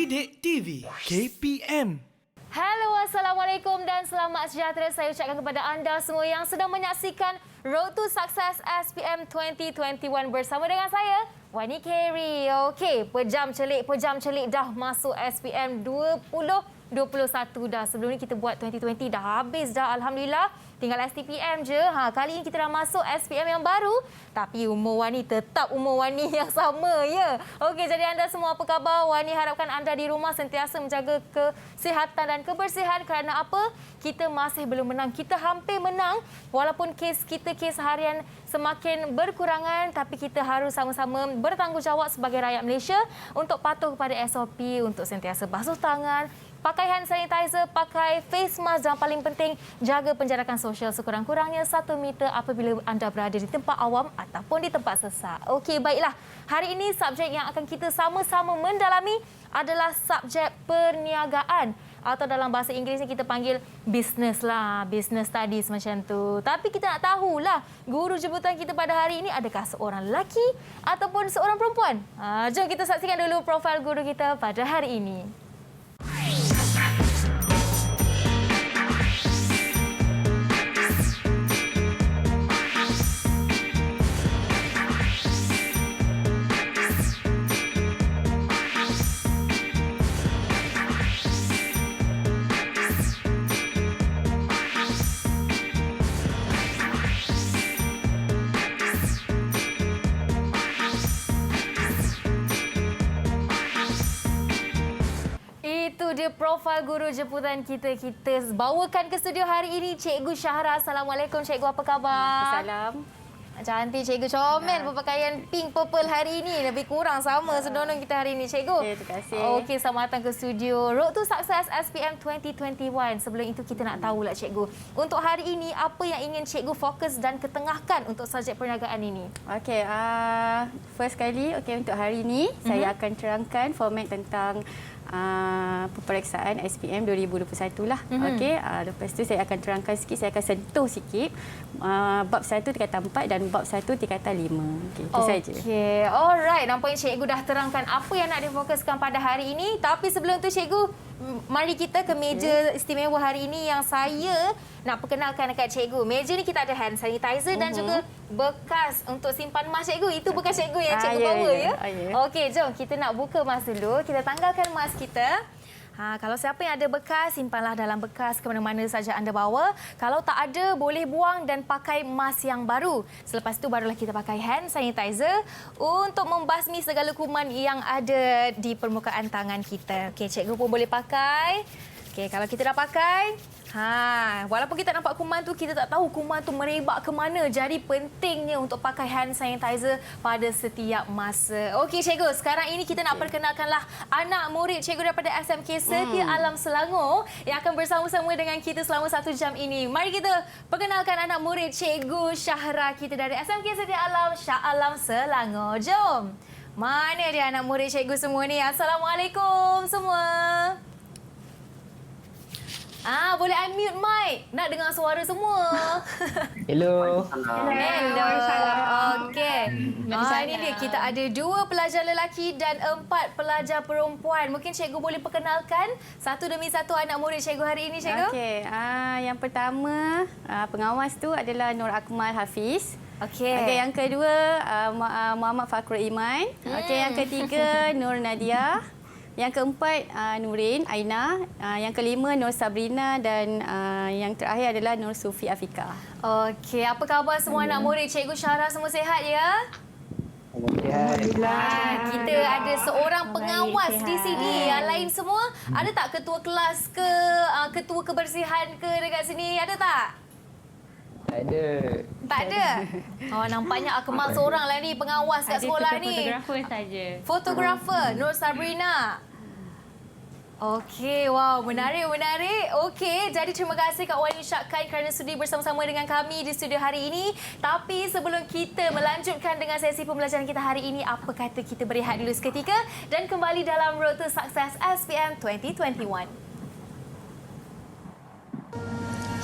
Didik TV KPM. Hello, Assalamualaikum dan selamat sejahtera saya ucapkan kepada anda semua yang sedang menyaksikan Road to Success SPM 2021 bersama dengan saya, Wani Carey. Okey, pejam celik dah masuk SPM 2021 dah. Sebelum ni kita buat 2020 dah habis dah, alhamdulillah. Tinggal STPM je. Kali ini kita dah masuk SPM yang baru. Tapi umur Wani tetap umur Wani yang sama, ya. Okey, jadi anda semua apa khabar? Wani harapkan anda di rumah sentiasa menjaga kesihatan dan kebersihan. Kerana apa? Kita masih belum menang. Kita hampir menang. Walaupun kes harian semakin berkurangan. Tapi kita harus sama-sama bertanggungjawab sebagai rakyat Malaysia untuk patuh kepada SOP, untuk sentiasa basuh tangan, pakai hand sanitizer, pakai face mask dan paling penting jaga penjarakan sosial sekurang-kurangnya 1 meter apabila anda berada di tempat awam ataupun di tempat sesak. Okey, baiklah. Hari ini subjek yang akan kita sama-sama mendalami adalah subjek perniagaan atau dalam bahasa Inggeris kita panggil business lah, business studies macam tu. Tapi kita nak tahulah guru jemputan kita pada hari ini adakah seorang lelaki ataupun seorang perempuan. Jom kita saksikan dulu profil guru kita pada hari ini. Dia profil guru jemputan kita bawakan ke studio hari ini Cikgu Syahra. Assalamualaikum Cikgu, apa khabar? Salam. Cantik Cikgu, comel berpakaian pink purple hari ini. Lebih kurang sama senonoh kita hari ini Cikgu. Okay, terima kasih. Okey, selamat datang ke studio Road to Success SPM 2021. Sebelum itu kita nak tahulah Cikgu, untuk hari ini apa yang ingin Cikgu fokus dan ketengahkan untuk subjek perniagaan ini? Okey, first kali untuk hari ini saya akan terangkan format tentang peperiksaan SPM 2021 lah. Okey, lepas tu saya akan terangkan sikit, saya akan sentuh sikit bab 1 tingkatan 4 dan bab 1 tingkatan 5. Okey, itu saja. Okey, alright. Nampaknya Cikgu dah terangkan apa yang nak difokuskan pada hari ini. Tapi sebelum tu Cikgu, mari kita ke meja istimewa hari ini yang saya nak perkenalkan dekat Cikgu. Meja ni kita ada hand sanitizer dan juga bekas untuk simpan mask Cikgu. Itu bekas Cikgu yang Cikgu bawa ya. Okey, jom kita nak buka mask dulu. Kita tanggalkan mask kita. Kalau siapa yang ada bekas, simpanlah dalam bekas ke mana-mana saja anda bawa. Kalau tak ada, boleh buang dan pakai mask yang baru. Selepas itu barulah kita pakai hand sanitizer untuk membasmi segala kuman yang ada di permukaan tangan kita. Okey, Cikgu pun boleh pakai. Okey, kalau kita dah pakai, walaupun kita nampak kuman tu, kita tak tahu kuman tu merebak ke mana. Jadi pentingnya untuk pakai hand sanitizer pada setiap masa. Okey Cikgu, sekarang ini kita nak perkenalkanlah anak murid Cikgu daripada SMK Setia Alam Selangor yang akan bersama-sama dengan kita selama 1 jam ini. Mari kita perkenalkan anak murid Cikgu Syahra kita dari SMK Setia Alam Shah Alam Selangor. Jom. Mana dia anak murid Cikgu semua ni? Assalamualaikum semua. Boleh unmute mic. Nak dengar suara semua. Hello. Hello. Okey. Ini dia, kita ada 2 pelajar lelaki dan 4 pelajar perempuan. Mungkin Cikgu boleh perkenalkan satu demi satu anak murid Cikgu hari ini, Cikgu? Okey, yang pertama pengawas tu adalah Nur Akmal Hafiz. Okey. Yang kedua Muhammad Fakrul Iman. Okey, yang ketiga Nur Nadia. Yang keempat, Nurin, Aina. Yang kelima, Nur Sabrina. Dan yang terakhir adalah Nur Sufi Afika. Okey, apa khabar semua anak murid Cikgu Syahra? Semua sihat ya? Alhamdulillah. Kita ada seorang pengawas di sini. Yang lain semua, ada tak ketua kelas ke, ketua kebersihan ke dekat sini? Ada tak? Tak ada. Tak ada? Nampaknya Akmal seorang lah ni pengawas kat sekolah ni. Fotografer saja. Fotografer, Nur Sabrina. Okey, wow, menarik. Okey, jadi terima kasih Kak Wani ucapkan kerana sudi bersama-sama dengan kami di studio hari ini. Tapi sebelum kita melanjutkan dengan sesi pembelajaran kita hari ini, apa kata kita berehat dulu seketika dan kembali dalam Road to Success SPM 2021.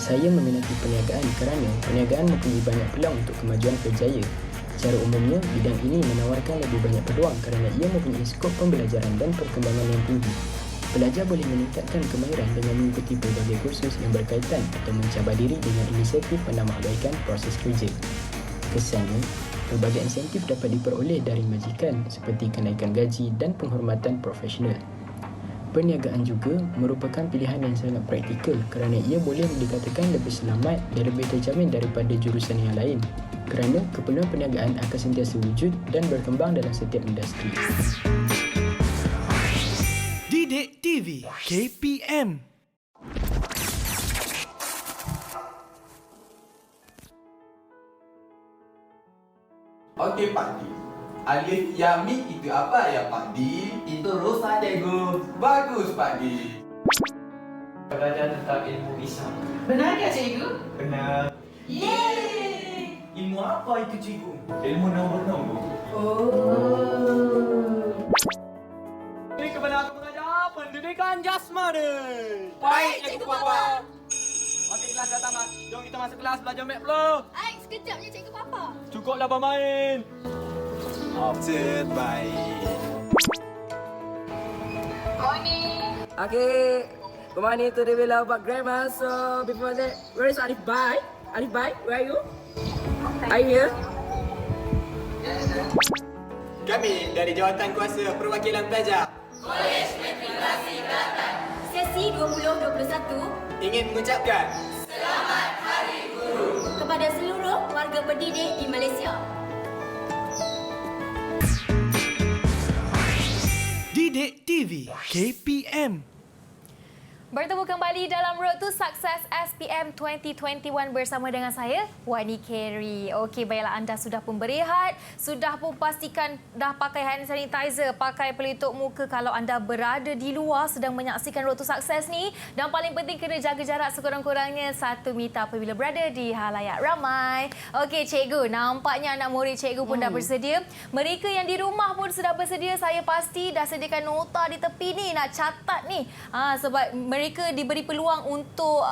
Saya meminati perniagaan kerana perniagaan mempunyai banyak peluang untuk kemajuan kerjaya. Secara umumnya, bidang ini menawarkan lebih banyak peluang kerana ia mempunyai skop pembelajaran dan perkembangan yang tinggi. Pelajar boleh meningkatkan kemahiran dengan mengikuti pelbagai kursus yang berkaitan atau mencabar diri dengan inisiatif menambahbaikan proses kerja. Kesannya, pelbagai insentif dapat diperoleh dari majikan seperti kenaikan gaji dan penghormatan profesional. Perniagaan juga merupakan pilihan yang sangat praktikal kerana ia boleh dikatakan lebih selamat dan lebih terjamin daripada jurusan yang lain kerana keperluan perniagaan akan sentiasa wujud dan berkembang dalam setiap industri. Didik TV KPM. Okey, Pak Di. Alif Yami itu apa ya, Pak Di? Itu rusa, cikgu. Bagus, Pak Di. Belajar tentang ilmu Islam. Benar ke cikgu? Benar. Yeay! Ilmu apa itu, cikgu? Ilmu nombor-nombor. Oh. Ini kebenaran mengajar pendidikan jasmani. Baik, cikgu Papa. Okey, kelas dah tamat. Jom kita masuk kelas belajar mat pula. Ai, sekejap je cikgu Papa. Cukuplah bermain. Terbaik. Okay, Kumani today we love about grammar. So before that, where is Arif Bai? Arif Bai, where are you? Are you here? Kami dari Jawatan Kuasa Perwakilan Pelajar Sesi 2021 ingin mengucapkan kepada seluruh warga pendidik di Malaysia. Didik TV KPM. Bertemu kembali dalam Road to Success SPM 2021 bersama dengan saya, Wani Carey. Okey, baiklah, anda sudah pun berehat, sudah pun pastikan dah pakai hand sanitizer, pakai pelitup muka kalau anda berada di luar sedang menyaksikan Road to Success ni. Dan paling penting kena jaga jarak sekurang-kurangnya 1 meter apabila berada di halayak ramai. Okey, cikgu, nampaknya anak murid cikgu pun dah bersedia. Mereka yang di rumah pun sudah bersedia, saya pasti dah sediakan nota di tepi ni nak catat ni. Sebab mereka diberi peluang untuk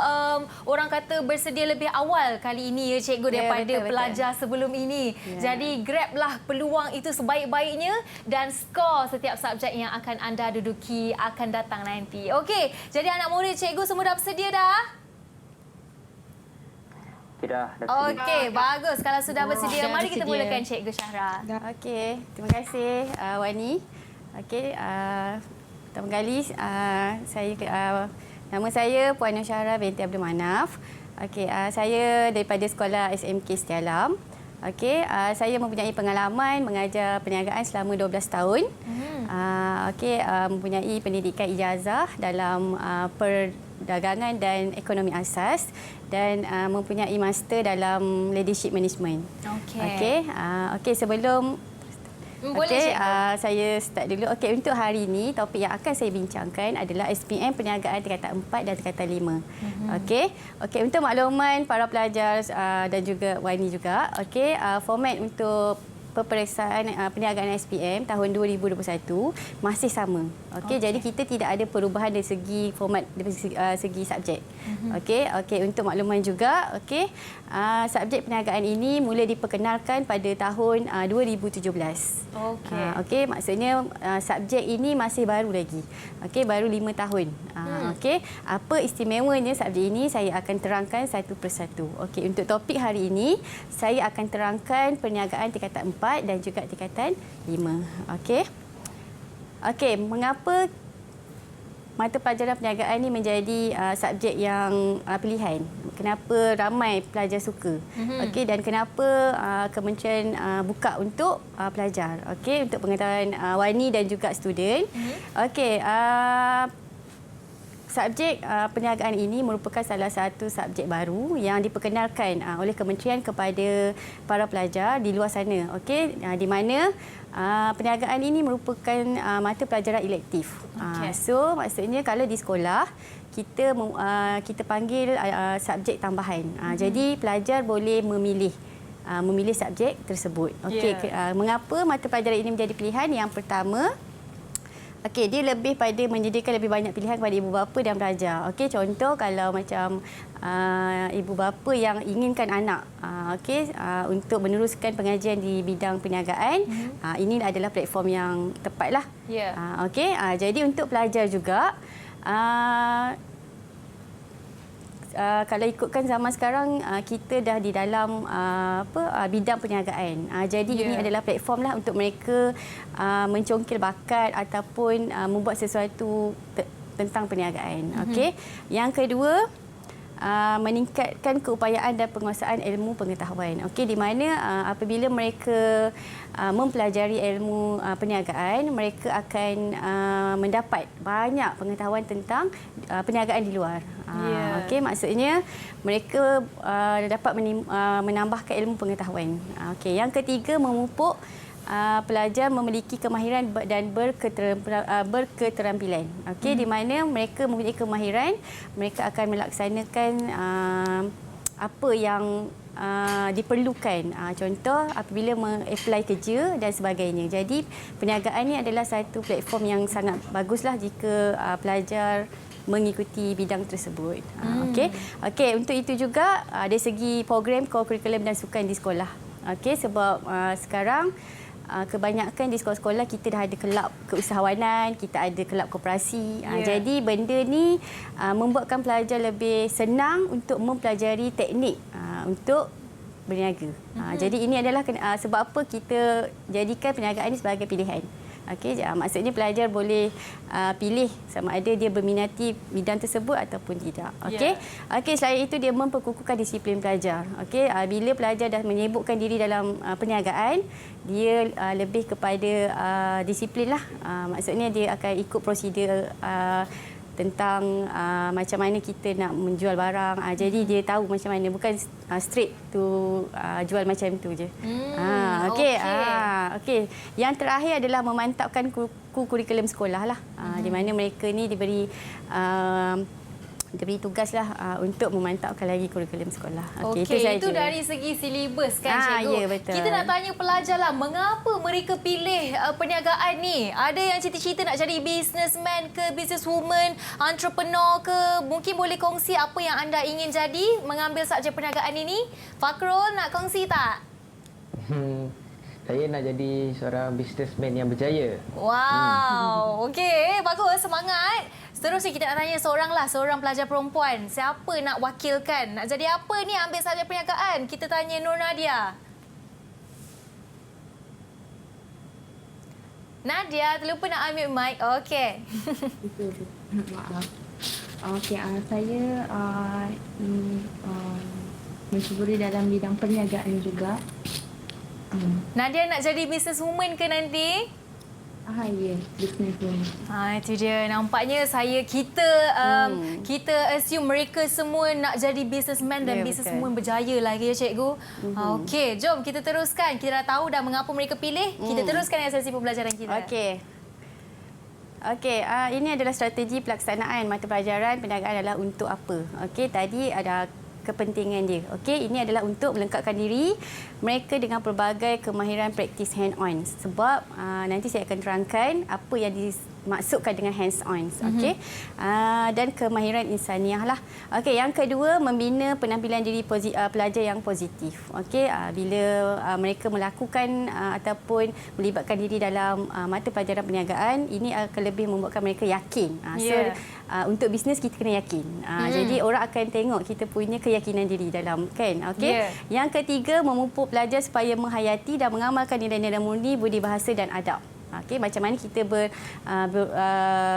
orang kata bersedia lebih awal kali ini ya cikgu daripada betul. pelajar sebelum ini. Jadi grablah peluang itu sebaik-baiknya dan skor setiap subjek yang akan anda duduki akan datang nanti. Okey, jadi anak murid cikgu semua dah bersedia dah? Dah Okey, bagus. Kalau sudah bersedia, Dah mari kita bersedia. mulakan cikgu Syahra. Okey, terima kasih Wani. Okey, pertama kali nama saya Puan Nur Syahra binti Abdul Manaf. Okey, saya daripada sekolah SMK Setialam. Okey, saya mempunyai pengalaman mengajar perniagaan selama 12 tahun. Okey, mempunyai pendidikan ijazah dalam perdagangan dan ekonomi asas dan mempunyai master dalam leadership management. Okey. Okey, sebelum Boleh Okey, cikgu. saya start dulu. Okey, untuk hari ini topik yang akan saya bincangkan adalah SPM Perniagaan tingkatan 4 dan tingkatan 5. Okey. Okey, untuk makluman para pelajar dan juga Wani juga, okey, format untuk peperiksaan perniagaan SPM tahun 2021 masih sama. Okey, jadi kita tidak ada perubahan dari segi format dari segi subjek. Okey, untuk makluman juga, okey, subjek perniagaan ini mula diperkenalkan pada tahun 2017. Okey, maksudnya subjek ini masih baru lagi. Okey, baru 5 tahun. Okey, apa istimewanya subjek ini saya akan terangkan satu persatu. Okey, untuk topik hari ini saya akan terangkan perniagaan tingkatan 4 dan juga tingkatan 5. Okey. Okey, mengapa mata pelajaran perniagaan ini menjadi subjek yang pilihan? Kenapa ramai pelajar suka? Okey, dan kenapa kementerian buka untuk pelajar? Okey, untuk pengetahuan Wani dan juga student. Okey, subjek perniagaan ini merupakan salah satu subjek baru yang diperkenalkan oleh kementerian kepada para pelajar di luar sana. Okey, di mana perniagaan ini merupakan mata pelajaran elektif. So maksudnya kalau di sekolah kita panggil subjek tambahan. Jadi pelajar boleh memilih subjek tersebut. Okey, mengapa mata pelajaran ini menjadi pilihan? Yang pertama, Okey, dia lebih pada menyediakan lebih banyak pilihan kepada ibu bapa dan pelajar. Okey, contoh kalau macam ibu bapa yang inginkan anak untuk meneruskan pengajian di bidang perniagaan, ini adalah platform yang tepatlah. Ya. Okey, jadi untuk pelajar juga kalau ikutkan zaman sekarang kita dah di dalam bidang perniagaan. Jadi ini adalah platform lah untuk mereka mencongkil bakat ataupun membuat sesuatu tentang perniagaan. Okey. Yang kedua, meningkatkan keupayaan dan penguasaan ilmu pengetahuan. Okey, di mana apabila mereka mempelajari ilmu perniagaan, mereka akan mendapat banyak pengetahuan tentang perniagaan di luar. Okey, maksudnya mereka dapat menambahkan ilmu pengetahuan. Okey, yang ketiga, memupuk pelajar memiliki kemahiran dan berketerampilan. Okey, di mana mereka mempunyai kemahiran, mereka akan melaksanakan apa yang diperlukan. Contoh apabila mengapply kerja dan sebagainya. Jadi perniagaan ini adalah satu platform yang sangat baguslah jika pelajar mengikuti bidang tersebut. Okey, untuk itu juga dari segi program, kurikulum dan sukan di sekolah. Okey, sebab sekarang kebanyakan di sekolah-sekolah kita dah ada kelab keusahawanan, kita ada kelab koperasi. Jadi benda ni membuatkan pelajar lebih senang untuk mempelajari teknik untuk berniaga. Jadi ini adalah sebab apa kita jadikan perniagaan ini sebagai pilihan. Okey, maksudnya pelajar boleh pilih sama ada dia berminati bidang tersebut ataupun tidak. Okey. Okey, selain itu dia memperkukuhkan disiplin pelajar. Okey, bila pelajar dah menyibukkan diri dalam perniagaan, dia lebih kepada disiplin lah. Maksudnya dia akan ikut prosedur tentang macam mana kita nak menjual barang. Jadi dia tahu macam mana, bukan straight to jual macam tu je. Okey. Okey. Yang terakhir adalah memantapkan kurikulum sekolah lah. Di mana mereka ni diberi tugaslah untuk memantapkan lagi kurikulum sekolah. Okey, itu dari segi silibus kan, cikgu? Ya, betul. Kita nak tanya pelajar lah, mengapa mereka pilih perniagaan ni? Ada yang cita-cita nak jadi businessman ke, businesswoman, entrepreneur ke? Mungkin boleh kongsi apa yang anda ingin jadi mengambil subjek perniagaan ini? Fakrul, nak kongsi tak? Saya nak jadi seorang businessman yang berjaya. Wow, okey, bagus, semangat. Seterusnya kita nak tanya seorang pelajar perempuan. Siapa nak wakilkan? Nak jadi apa ni ambil subjek perniagaan? Kita tanya Nur Nadia. Nadia, terlupa nak ambil mic. Okey. Maaf. Okey, saya mencuburi dalam bidang perniagaan juga. Nadia nak jadi businesswoman ke nanti? Ya, businesswoman. Itu dia. Nampaknya kita assume mereka semua nak jadi businessman dan businesswoman berjaya lagi ya, cikgu. Okey, jom kita teruskan. Kita dah tahu dah mengapa mereka pilih. Kita teruskan sesi pembelajaran kita. Okey, ini adalah strategi pelaksanaan mata pelajaran perniagaan adalah untuk apa. Okey, tadi ada kepentingan dia. Okey, ini adalah untuk melengkapkan diri mereka dengan pelbagai kemahiran praktis hand-on. Sebab nanti saya akan terangkan apa yang dimaksudkan dengan hands-on. Okey. Dan kemahiran insaniah lah. Okey, yang kedua, membina penampilan diri pelajar yang positif. Okey, bila mereka melakukan ataupun melibatkan diri dalam mata pelajaran perniagaan, ini akan lebih membuatkan mereka yakin. Untuk bisnes kita kena yakin. Jadi orang akan tengok kita punya keyakinan diri dalam, kan? Okey. Yang ketiga, memupuk pelajar supaya menghayati dan mengamalkan nilai-nilai murni, budi bahasa dan adab. Okey, macam mana kita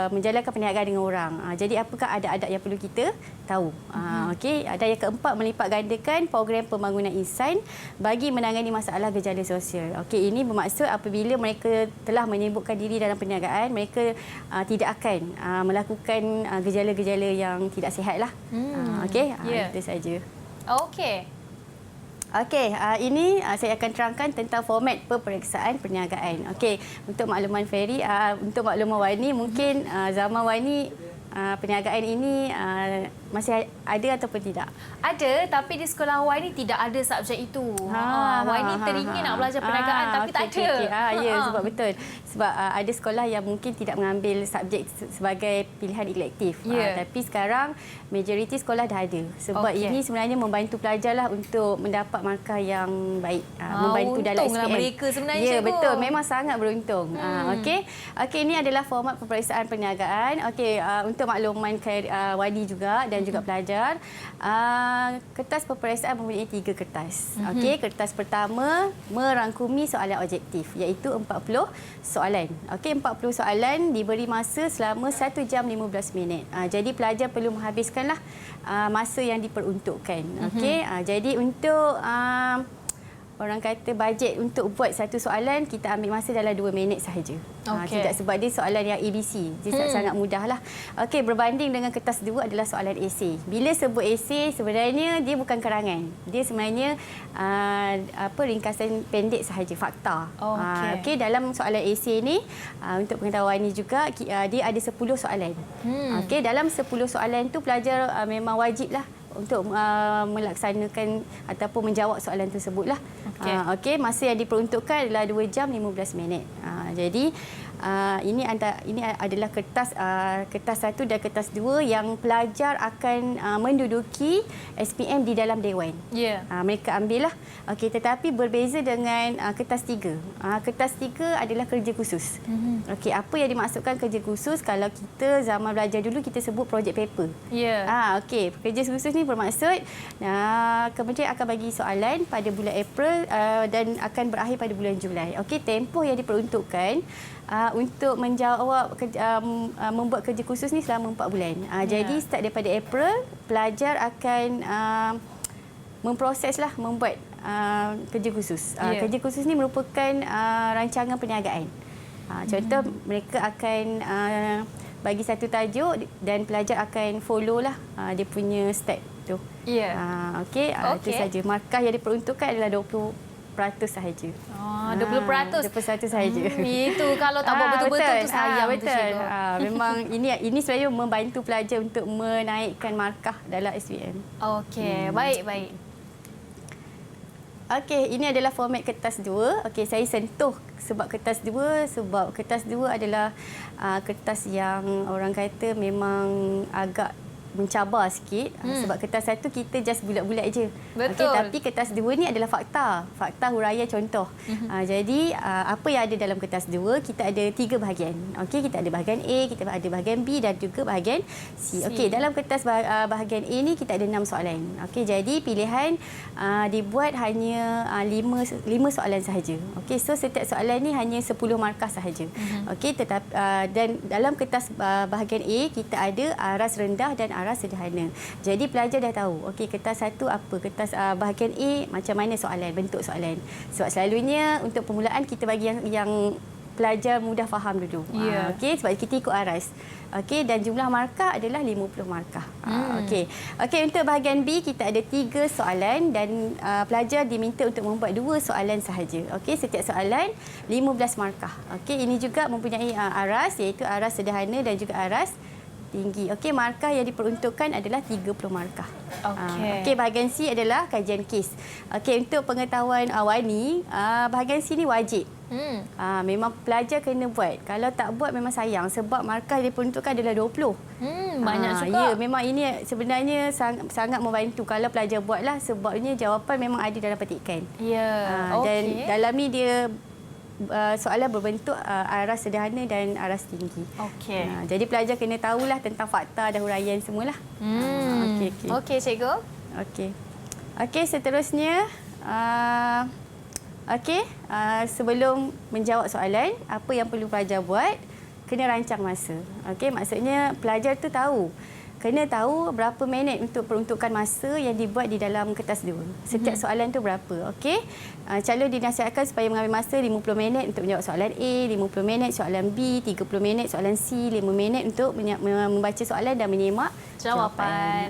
menjalankan perniagaan dengan orang. Jadi apakah adab-adab yang perlu kita tahu? Okey, ada yang keempat, melipat gandakan program pembangunan insan bagi menangani masalah gejala sosial. Okey, ini bermaksud apabila mereka telah menyibukkan diri dalam perniagaan, mereka tidak akan melakukan gejala-gejala yang tidak sihatlah. Okey, itu saja. Okey. Okey, ini saya akan terangkan tentang format peperiksaan perniagaan. Okey, untuk makluman Ferry, untuk makluman Wani, mungkin zaman Wani perniagaan ini masih ada ataupun tidak? Ada, tapi di sekolah Wan ni tidak ada subjek itu. Wan ni teringin nak belajar perniagaan tapi tak ada. Ya, sebab betul. Sebab ada sekolah yang mungkin tidak mengambil subjek sebagai pilihan elektif. Tapi sekarang majoriti sekolah dah ada. Sebab ini sebenarnya membantu pelajar lah untuk mendapat markah yang baik. Membantu dalam SPM. Untunglah mereka sebenarnya. Ya, betul. Memang sangat beruntung. Okey, ini adalah format peperiksaan perniagaan. Okey, untuk makluman Wani juga dan juga pelajar, kertas peperiksaan mempunyai 3 kertas. Okey, kertas pertama merangkumi soalan objektif iaitu 40 soalan. Okey, 40 soalan diberi masa selama 1 jam 15 minit. Jadi pelajar perlu menghabiskanlah masa yang diperuntukkan. Okey, jadi untuk orang kata bajet untuk buat satu soalan, kita ambil masa dalam 2 minit sahaja. Tidak sebab dia soalan yang ABC. Dia sangat mudahlah. Okey, berbanding dengan kertas 2 adalah soalan esei. Bila sebut esei, sebenarnya dia bukan karangan. Dia sebenarnya ringkasan pendek sahaja, fakta. Okey, dalam soalan esei ni, untuk pengetahuan ni juga, dia ada 10 soalan. Okey, dalam 10 soalan tu pelajar memang wajiblah untuk melaksanakan ataupun menjawab soalan tersebutlah. Okey, masa yang diperuntukkan adalah 2 jam 15 minit. Jadi ini adalah kertas 1 dan kertas 2 yang pelajar akan menduduki SPM di dalam dewan. Mereka ambillah. Okey, tetapi berbeza dengan kertas 3. Kertas 3 adalah kerja khusus. Okey, apa yang dimaksudkan kerja khusus? Kalau kita zaman belajar dulu kita sebut project paper. Okey, kerja khusus ni bermaksud kemudian akan bagi soalan pada bulan April dan akan berakhir pada bulan Julai. Okey, tempoh yang diperuntukkan untuk menjawab membuat kerja khusus ni selama 4 bulan. Jadi start daripada April, pelajar akan memproseslah membuat kerja khusus. Kerja khusus ni merupakan rancangan perniagaan. Contoh, mereka akan bagi satu tajuk dan pelajar akan follow lah dia punya step tu. Okey, itu saja. Markah yang diperuntukkan adalah 20% sahaja. 20% sahaja. Itu kalau tak buat betul-betul tu sayang tu cikgu. Memang ini sebenarnya membantu pelajar untuk menaikkan markah dalam SPM. Okey, baik. Okey, ini adalah format kertas 2. Okey, saya sentuh sebab kertas 2 adalah kertas yang orang kata memang agak mencabar sikit sebab kertas 1 kita just bulat-bulat je. Betul. Okay, tapi kertas 2 ni adalah fakta huraian contoh. Jadi apa yang ada dalam kertas 2, kita ada 3 bahagian. Okey, kita ada bahagian A, kita ada bahagian B dan juga bahagian C. Okey, dalam kertas bahagian A ni kita ada 6 soalan. Okey, jadi pilihan dibuat hanya 5 soalan sahaja. Okey, so setiap soalan ni hanya 10 markah sahaja. Okey, tetapi dan dalam kertas bahagian A kita ada aras rendah dan aras sederhana. Jadi pelajar dah tahu, okey, kertas 1 apa, kertas bahagian A macam mana soalan, bentuk soalan. Sebab selalunya untuk permulaan kita bagi yang pelajar mudah faham dulu. Okey, sebab kita ikut aras. Okey, dan jumlah markah adalah 50 markah. Okey, untuk bahagian B kita ada 3 soalan dan pelajar diminta untuk membuat 2 soalan sahaja. Okey, setiap soalan 15 markah. Okey, ini juga mempunyai aras iaitu aras sederhana dan juga aras tinggi. Okey, markah yang diperuntukkan adalah 30 markah. Okey, bahagian C adalah kajian kes. Okey, untuk pengetahuan Wani, bahagian C ni wajib. Memang pelajar kena buat. Kalau tak buat memang sayang sebab markah yang diperuntukkan adalah 20. Banyak juga. Ya, memang ini sebenarnya sangat membantu kalau pelajar buatlah sebabnya jawapan memang ada dalam petikan. Dan dalam ni dia soalan berbentuk aras sederhana dan aras tinggi. Jadi pelajar kena tahulah tentang fakta dan huraian semualah. Okey, cikgu. Okey, seterusnya sebelum menjawab soalan, apa yang perlu pelajar buat? Kena rancang masa. Okey, maksudnya pelajar tu kena tahu berapa minit untuk peruntukan masa yang dibuat di dalam kertas 2. Setiap soalan tu berapa. Okey. Calon dinasihatkan supaya mengambil masa 50 minit untuk menjawab soalan A, 50 minit soalan B, 30 minit soalan C, 5 minit untuk membaca soalan dan menyemak jawapan.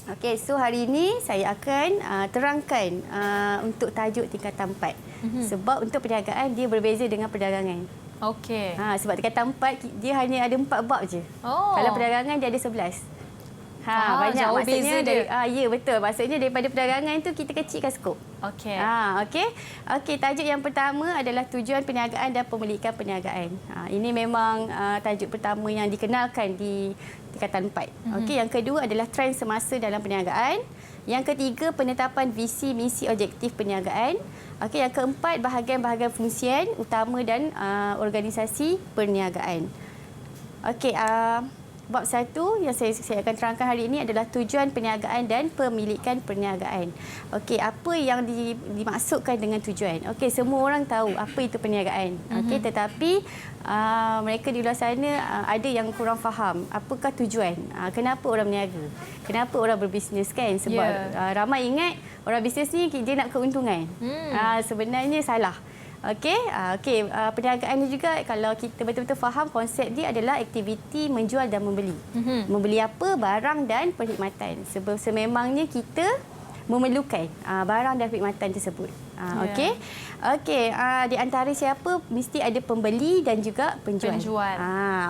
Okey, so hari ini saya akan terangkan untuk tajuk tingkatan 4. Sebab untuk perniagaan dia berbeza dengan perdagangan. Okey. Sebab kata 4, dia hanya ada 4 bab je. Oh. Kalau perdagangan dia ada 11. Banyak jauh maksudnya beza dia. ya betul. Maksudnya daripada perdagangan tu kita kecilkan skop. Okey. Okey, tajuk yang pertama adalah tujuan perniagaan dan pemilikan perniagaan. Ini memang tajuk pertama yang dikenalkan di tingkatan 4. Okey, yang kedua adalah trend semasa dalam perniagaan. Yang ketiga, penetapan visi, misi, objektif perniagaan. Okey, yang keempat, bahagian-bahagian fungsian utama dan organisasi perniagaan. Okey, bab 1 yang saya akan terangkan hari ini adalah tujuan perniagaan dan pemilikan perniagaan. Okey, apa yang dimaksudkan dengan tujuan? Okey, semua orang tahu apa itu perniagaan. Okey, tetapi mereka di luar sana ada yang kurang faham apakah tujuan. Kenapa orang berniaga? Kenapa orang berbisnes kan? Sebab ramai ingat orang bisnes ni dia nak keuntungan. Sebenarnya salah. Okey, perniagaan ni juga kalau kita betul-betul faham konsep dia adalah aktiviti menjual dan membeli. Membeli apa? Barang dan perkhidmatan. Sememangnya kita memerlukan barang dan perkhidmatan tersebut. Okey, di antara siapa mesti ada pembeli dan juga penjual.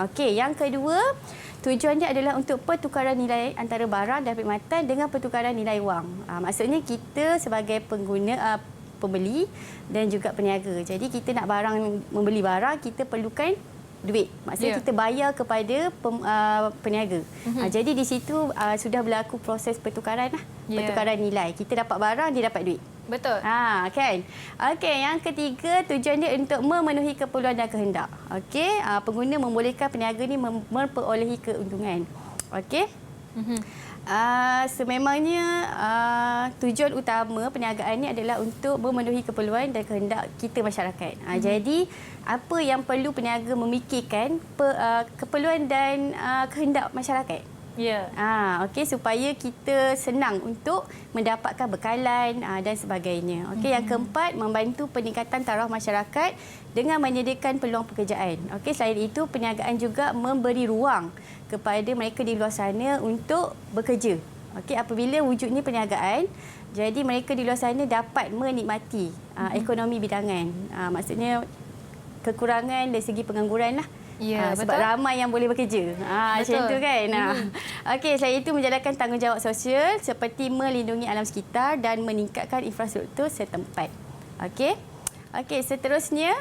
Okey, yang kedua, tujuannya adalah untuk pertukaran nilai antara barang dan perkhidmatan dengan pertukaran nilai wang. Maksudnya kita sebagai pengguna pembeli dan juga peniaga. Jadi kita nak membeli barang, kita perlukan duit. Maksudnya kita bayar kepada peniaga. Jadi di situ sudah berlaku proses pertukaran lah. Pertukaran nilai. Kita dapat barang, dia dapat duit. Betul. Kan? Okey, yang ketiga, tujuan dia untuk memenuhi keperluan dan kehendak. Okey, pengguna membolehkan peniaga ni memperolehi keuntungan. Okey. Sememangnya tujuan utama perniagaan ini adalah untuk memenuhi keperluan dan kehendak kita masyarakat. Jadi apa yang perlu peniaga memikirkan keperluan dan kehendak masyarakat. Okey, supaya kita senang untuk mendapatkan bekalan dan sebagainya. Okey, yang keempat, membantu peningkatan taraf masyarakat dengan menyediakan peluang pekerjaan. Okey, selain itu perniagaan juga memberi ruang kepada mereka di luar sana untuk bekerja. Okey, apabila wujudnya perniagaan, jadi mereka di luar sana dapat menikmati ekonomi bidangan. Maksudnya kekurangan dari segi pengangguran lah. Sebab ramai yang boleh bekerja. Macam tu kan. Okey, selain itu menjalankan tanggungjawab sosial seperti melindungi alam sekitar dan meningkatkan infrastruktur setempat. Okey, seterusnya,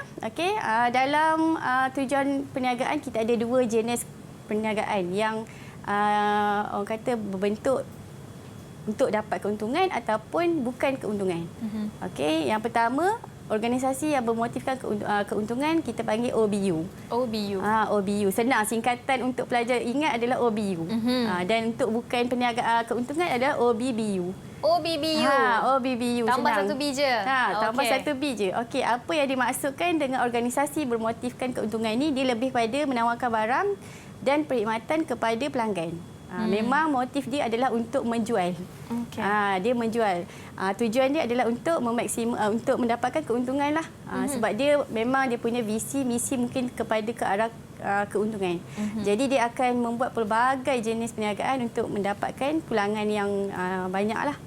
dalam tujuan perniagaan kita ada 2 jenis perniagaan yang orang kata berbentuk untuk dapat keuntungan ataupun bukan keuntungan. Okey, yang pertama, organisasi yang bermotifkan keuntungan kita panggil OBU. OBU. Senang, singkatan untuk pelajar ingat adalah OBU. Dan untuk bukan perniagaan keuntungan adalah OBBU. OBBU. Tambah senang. 1 B je. Tambah 1 B je. Okey, apa yang dimaksudkan dengan organisasi bermotifkan keuntungan ini? Dia lebih pada menawarkan barang dan perkhidmatan kepada pelanggan. Memang motif dia adalah untuk menjual. Dia menjual. Tujuan dia adalah untuk untuk mendapatkan keuntungan lah. Sebab dia memang dia punya visi, misi mungkin kepada ke arah keuntungan. Jadi dia akan membuat pelbagai jenis perniagaan untuk mendapatkan pulangan yang banyak lah.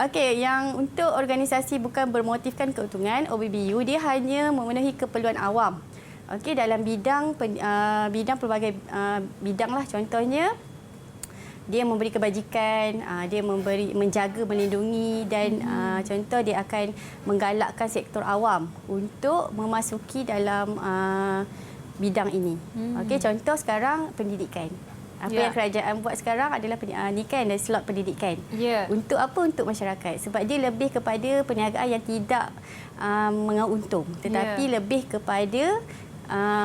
Okey, yang untuk organisasi bukan bermotifkan keuntungan, OBBU, dia hanya memenuhi keperluan awam. Okey, dalam bidang pelbagai bidang lah. Contohnya, dia memberi kebajikan, dia menjaga, melindungi dan contoh dia akan menggalakkan sektor awam untuk memasuki dalam bidang ini. Okey, contoh sekarang pendidikan. Apa yang kerajaan buat sekarang adalah ni kan ada slot pendidikan. Untuk apa? Untuk masyarakat. Sebab dia lebih kepada perniagaan yang tidak menguntung, tetapi lebih kepada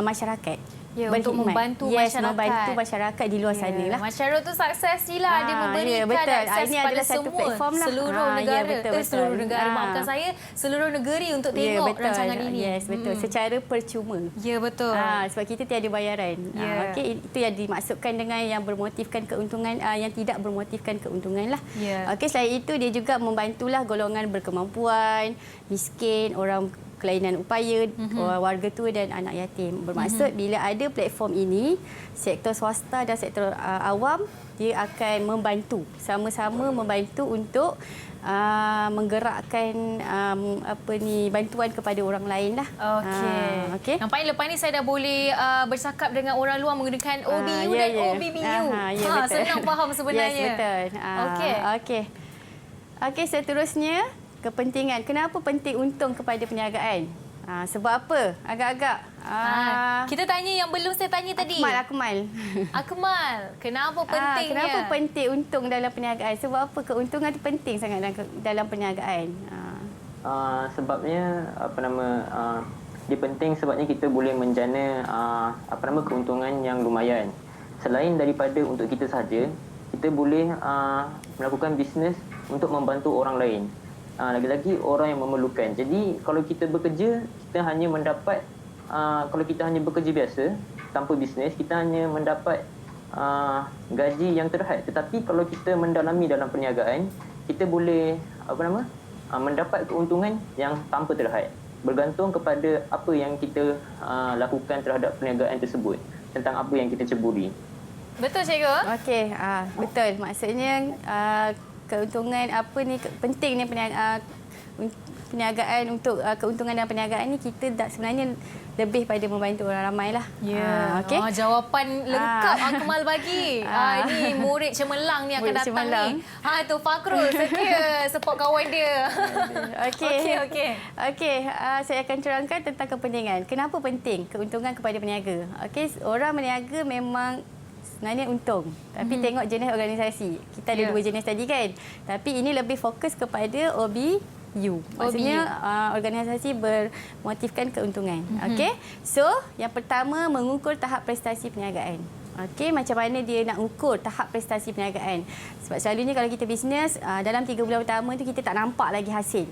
masyarakat. Untuk membantu masyarakat. Membantu masyarakat di luar sana lah. Masyarakat tu sukses ni lah. Dia memberikan akses ini pada adalah satu semua platform lah. seluruh negara. Betul. Seluruh negara. Maafkan saya, seluruh negeri untuk tengok rancangan ini. Betul. Secara percuma. Betul. Sebab kita tiada bayaran. Okey, itu yang dimaksudkan dengan yang bermotifkan keuntungan, yang tidak bermotifkan keuntungan lah. Okey, selain itu dia juga membantulah golongan berkemampuan, miskin, orang kelainan upaya, warga tua dan anak yatim. Bermaksud bila ada platform ini, sektor swasta dan sektor awam dia akan membantu, sama-sama membantu untuk menggerakkan bantuan kepada orang lain lah. Okey. Nampaknya lepas ni saya dah boleh bercakap dengan orang luar menggunakan OBU dan OBBU. Senang faham sebenarnya. Yes, betul. Okey, seterusnya kepentingan. Kenapa penting untung kepada perniagaan? Sebab apa? Agak-agak. Kita tanya yang belum saya tanya tadi. Akmal, kenapa pentingnya? Kenapa penting untung dalam perniagaan? Sebab apa keuntungan itu penting sangat dalam perniagaan? Sebabnya dia penting sebabnya kita boleh menjana keuntungan yang lumayan. Selain daripada untuk kita sahaja, kita boleh melakukan bisnes untuk membantu orang lain. Lagi-lagi orang yang memerlukan. Jadi kalau kita bekerja, kita hanya mendapat kalau kita hanya bekerja biasa tanpa bisnes, kita hanya mendapat gaji yang terhad. Tetapi kalau kita mendalami dalam perniagaan, kita boleh mendapat keuntungan yang tanpa terhad, bergantung kepada apa yang kita lakukan terhadap perniagaan tersebut, tentang apa yang kita ceburi. Betul, cikgu? Okey, betul. Maksudnya keuntungan penting ni perniagaan untuk keuntungan dalam perniagaan ni kita sebenarnya lebih pada membantu orang ramai lah. Okay. Jawapan lengkap Akmal bagi. Ini murid cemerlang ni akan datang ni. Tu Fakrul setia support kawan dia. Okey. Saya akan terangkan tentang kepentingan. Kenapa penting keuntungan kepada peniaga? Okey, orang berniaga memang sebenarnya untung. Tapi tengok jenis organisasi. Kita ada dua jenis tadi kan. Tapi ini lebih fokus kepada OBU. Maksudnya organisasi bermotifkan keuntungan. Okey. So, yang pertama mengukur tahap prestasi perniagaan. Okey, macam mana dia nak ukur tahap prestasi perniagaan? Sebab selalunya kalau kita bisnes dalam 3 bulan pertama tu kita tak nampak lagi hasil.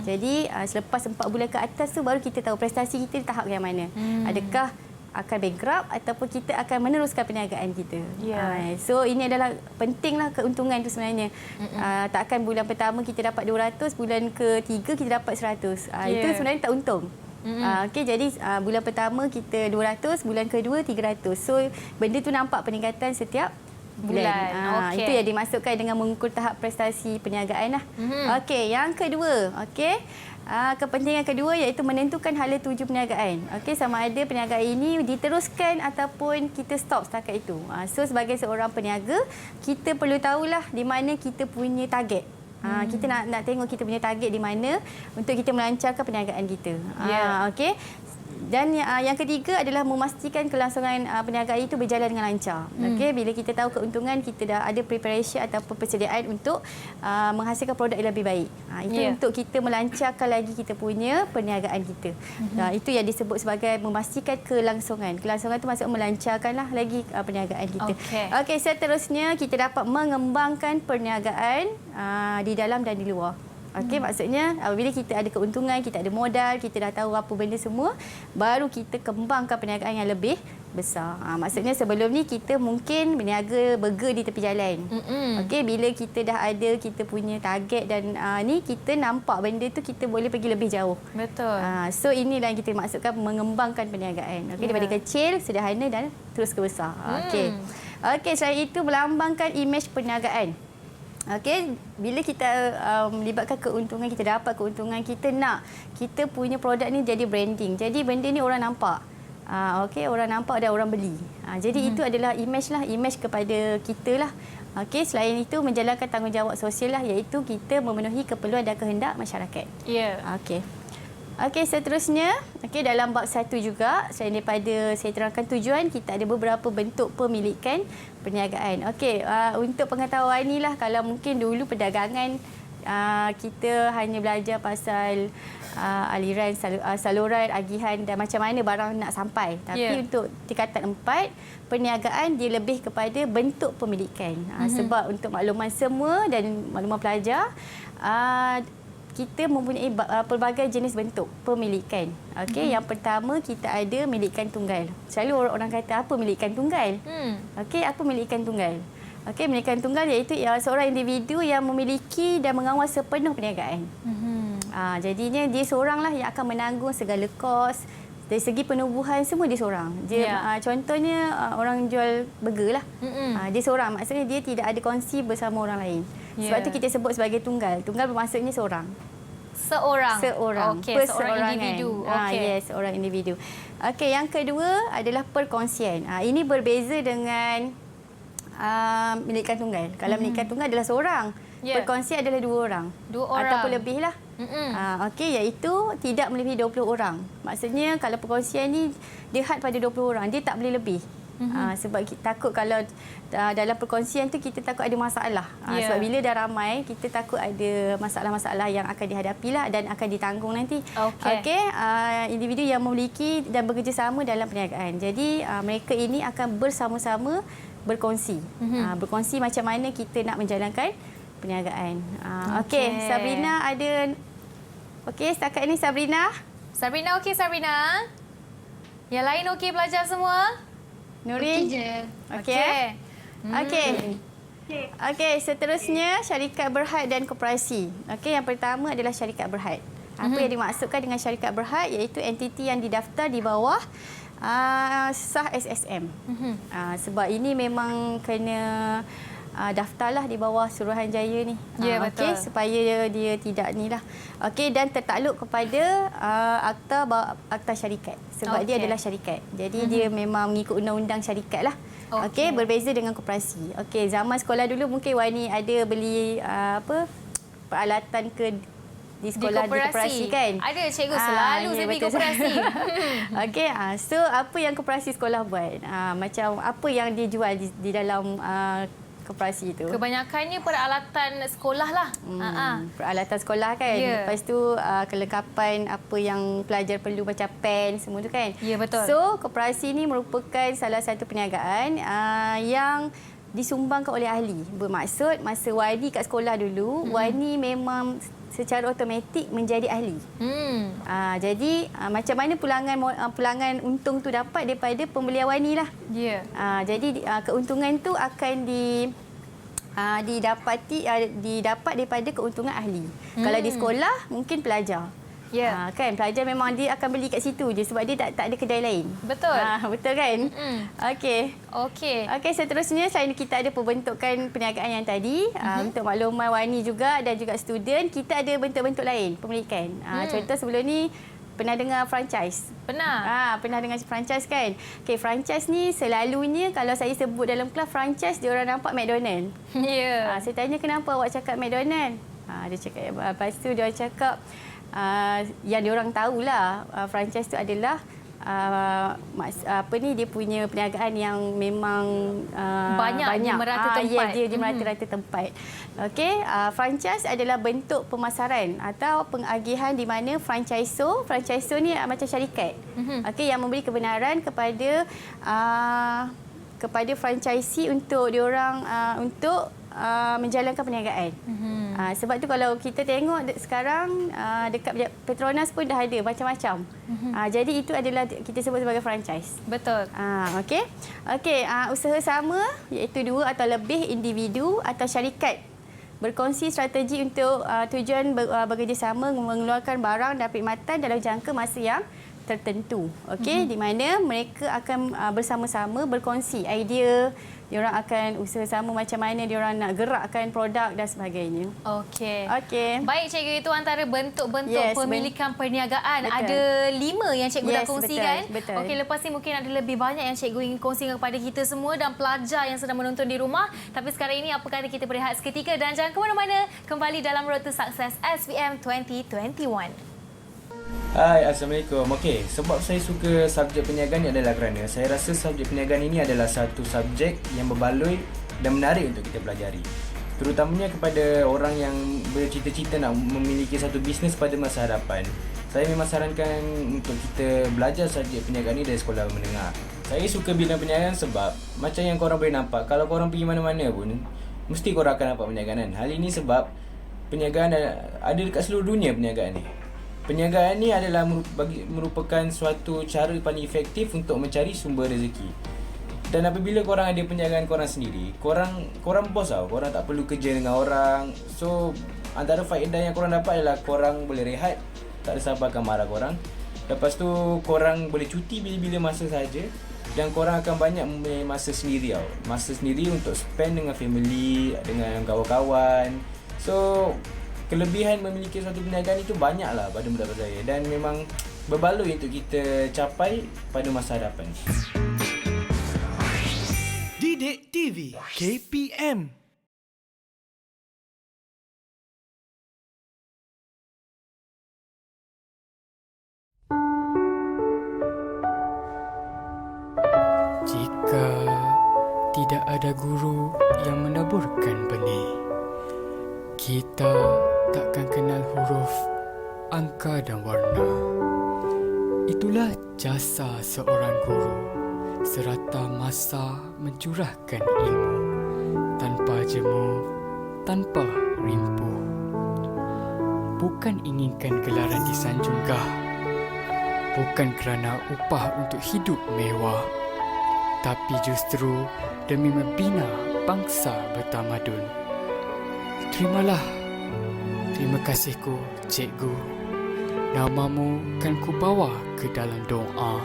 Jadi selepas 4 bulan ke atas tu baru kita tahu prestasi kita di tahap yang mana. Adakah akan bankrupt ataupun kita akan meneruskan perniagaan kita. So ini adalah pentinglah keuntungan itu sebenarnya. Takkan bulan pertama kita dapat 200, bulan ketiga kita dapat 100. Itu sebenarnya tak untung. Okey, jadi bulan pertama kita 200, bulan kedua 300. So benda tu nampak peningkatan setiap bulan. Itu yang dimasukkan dengan mengukur tahap prestasi perniagaan lah. Okey, yang kedua, kepentingan kedua iaitu menentukan hala tuju perniagaan. Okey, sama ada perniagaan ini diteruskan ataupun kita stop setakat itu. So sebagai seorang peniaga, kita perlu tahulah di mana kita punya target. Kita nak tengok kita punya target di mana untuk kita melancarkan perniagaan kita. Okey. Dan yang ketiga adalah memastikan kelangsungan perniagaan itu berjalan dengan lancar. Okey, bila kita tahu keuntungan, kita dah ada preparation ataupun persediaan untuk menghasilkan produk yang lebih baik. Itu untuk kita melancarkan lagi kita punya perniagaan kita. Itu yang disebut sebagai memastikan kelangsungan. Kelangsungan itu maksud melancarkanlah lagi perniagaan kita. Okey, seterusnya kita dapat mengembangkan perniagaan di dalam dan di luar. Okey, maksudnya apabila kita ada keuntungan, kita ada modal, kita dah tahu apa benda semua, baru kita kembangkan perniagaan yang lebih besar. Maksudnya sebelum ni kita mungkin berniaga burger di tepi jalan. Okey, bila kita dah ada kita punya target dan ni kita nampak benda tu kita boleh pergi lebih jauh. Betul. So inilah yang kita maksudkan mengembangkan perniagaan. Okey, daripada kecil, sederhana dan terus ke besar. Okey, selain itu melambangkan imej perniagaan. Okey, bila kita melibatkan keuntungan, kita dapat keuntungan, kita punya produk ni jadi branding. Jadi benda ni orang nampak. Okey, orang nampak dan orang beli. Jadi itu adalah imej kepada kita lah. Okey, selain itu menjalankan tanggungjawab sosial lah, iaitu kita memenuhi keperluan dan kehendak masyarakat. Okey, seterusnya, dalam bab 1 juga, selain daripada saya terangkan tujuan, kita ada beberapa bentuk pemilikan perniagaan. Okey, untuk pengetahuan ni lah, kalau mungkin dulu perdagangan kita hanya belajar pasal aliran, saluran, agihan dan macam mana barang nak sampai. Tapi untuk tingkatan 4, perniagaan dia lebih kepada bentuk pemilikan. Sebab untuk makluman semua dan makluman pelajar, kita mempunyai pelbagai jenis bentuk pemilikan. Okey, yang pertama kita ada milikan tunggal. Selalu orang kata apa milikan tunggal? Okey, apa milikan tunggal? Okey, milikan tunggal iaitu seorang individu yang memiliki dan mengawal sepenuh perniagaan. Jadinya dia seoranglah yang akan menanggung segala kos. Dari segi penubuhan semua dia seorang. Dia contohnya orang jual burger lah. Dia seorang, maksudnya dia tidak ada kongsi bersama orang lain. Sebab tu kita sebut sebagai tunggal. Tunggal bermaksudnya seorang. Seorang. Okey, seorang individu. Yes, seorang individu. Okey, yang kedua adalah perkongsian. Ini berbeza dengan menikah tunggal. Kalau menikah tunggal adalah seorang. Perkongsian adalah 2 orang. 2 orang. Ataupun lebih lah. Okey, iaitu tidak melebihi 20 orang. Maksudnya kalau perkongsian ni dia had pada 20 orang, dia tak boleh lebih. Sebab kita takut kalau dalam perkongsian tu kita takut ada masalah. Sebab bila dah ramai, kita takut ada masalah-masalah yang akan dihadapi lah dan akan ditanggung nanti. Okey, individu yang memiliki dan bekerjasama dalam perniagaan. Jadi mereka ini akan bersama-sama berkongsi. Berkongsi macam mana kita nak menjalankan perniagaan. Okey, Sabrina ada. Okey, setakat ini Sabrina. Sabrina okey Sabrina? Yang lain okey pelajar semua? Nurin? Okey. Okey, seterusnya syarikat berhad dan koperasi. Okey, yang pertama adalah syarikat berhad. Apa yang dimaksudkan dengan syarikat berhad iaitu entiti yang didaftar di bawah sah SSM. Sebab ini memang kena daftarlah di bawah Suruhanjaya ni. Ya, betul. Okey, supaya dia tidak ni lah. Okey, dan tertakluk kepada akta syarikat. Sebab dia adalah syarikat. Jadi dia memang mengikut undang-undang syarikat lah. Okey, berbeza dengan koperasi. Okey, zaman sekolah dulu mungkin Wani ada beli peralatan di sekolah di koperasi kan? Ada, cikgu selalu saya pergi koperasi. Okey, so apa yang koperasi sekolah buat? Macam apa yang dia jual di dalam koperasi itu? Kebanyakannya peralatan sekolah lah. Peralatan sekolah kan. Lepas tu kelengkapan apa yang pelajar perlu macam pen semua tu kan. Ya, betul. So koperasi ni merupakan salah satu perniagaan yang disumbangkan oleh ahli. Bermaksud masa Wani kat sekolah dulu, Wani memang secara automatik menjadi ahli. Jadi macam mana pulangan untung tu dapat daripada pembelian Wani lah. Jadi keuntungan tu akan didapat daripada keuntungan ahli. Kalau di sekolah mungkin pelajar. Kan pelajar memang dia akan beli kat situ je sebab dia tak ada kedai lain. Betul. Betul kan? Okey, seterusnya selain kita ada pembentukan perniagaan yang tadi, untuk makluman Wani juga dan juga student, kita ada bentuk-bentuk lain pemilikan. Contoh sebelum ni pernah dengar franchise? Pernah. Pernah dengar franchise kan? Okey, franchise ni selalunya kalau saya sebut dalam kelas franchise, dia orang nampak McDonald. Saya tanya kenapa awak cakap McDonald? Dia cakap, lepas tu dia cakap yang diorang tahulah franchise tu adalah dia punya perniagaan yang memang banyak. Di merata tempat. Dia di merata-rata tempat. Okey, franchise adalah bentuk pemasaran atau pengagihan di mana franchisor ni macam syarikat. Okey, yang memberi kebenaran kepada franchisee untuk diorang untuk menjalankan perniagaan. Sebab tu kalau kita tengok sekarang dekat Petronas pun dah ada macam-macam. Jadi itu adalah kita sebut sebagai franchise. Betul. Okey. Usaha sama iaitu 2 atau lebih individu atau syarikat berkongsi strategi untuk tujuan bekerjasama mengeluarkan barang dan perkhidmatan dalam jangka masa yang tertentu. Okey, di mana mereka akan bersama-sama berkongsi idea, diorang akan usaha sama macam mana diorang nak gerakkan produk dan sebagainya. Okey. Baik, cikgu, itu antara bentuk-bentuk pemilikan perniagaan. Betul. Ada 5 yang cikgu dah kongsikan. Betul. Okey, lepas ni mungkin ada lebih banyak yang cikgu ingin kongsikan kepada kita semua dan pelajar yang sedang menonton di rumah. Tapi sekarang ini apa kata kita berehat seketika dan jangan ke mana-mana, kembali dalam Road to Success SPM 2021. Hai, Assalamualaikum. Okey, sebab saya suka subjek perniagaan ni adalah kerana saya rasa subjek perniagaan ini adalah satu subjek yang berbaloi dan menarik untuk kita pelajari. Terutamanya kepada orang yang bercita-cita nak memiliki satu bisnes pada masa hadapan. Saya memang sarankan untuk kita belajar subjek perniagaan ni dari sekolah menengah. Saya suka bidang perniagaan sebab macam yang korang boleh nampak, kalau korang pergi mana-mana pun mesti korang akan nampak perniagaan kan. Hal ini sebab perniagaan ada dekat seluruh dunia perniagaan ni. Perniagaan ni adalah merupakan suatu cara paling efektif untuk mencari sumber rezeki. Dan apabila korang ada perniagaan korang sendiri, korang bos tau, korang tak perlu kerja dengan orang. So antara faedah yang korang dapat adalah korang boleh rehat, tak ada siapa akan marah korang. Lepas tu korang boleh cuti bila-bila masa saja. dan korang akan banyak mempunyai masa sendiri tau. Masa sendiri untuk spend dengan family, dengan kawan-kawan. So kelebihan memiliki suatu perniagaan itu banyaklah pada pendapat saya, dan memang berbaloi untuk kita capai pada masa hadapan. Didik TV KPM. Jika tidak ada guru yang menaburkan benih, kita takkan kenal huruf, angka dan warna. Itulah jasa seorang guru, serata masa mencurahkan ilmu, tanpa jemu, tanpa rimpu. Bukan inginkan gelaran disanjunggah, bukan kerana upah untuk hidup mewah, tapi justru demi membina bangsa bertamadun. Terimalah. Terima kasihku, cikgu. Namamu kan ku bawa ke dalam doa,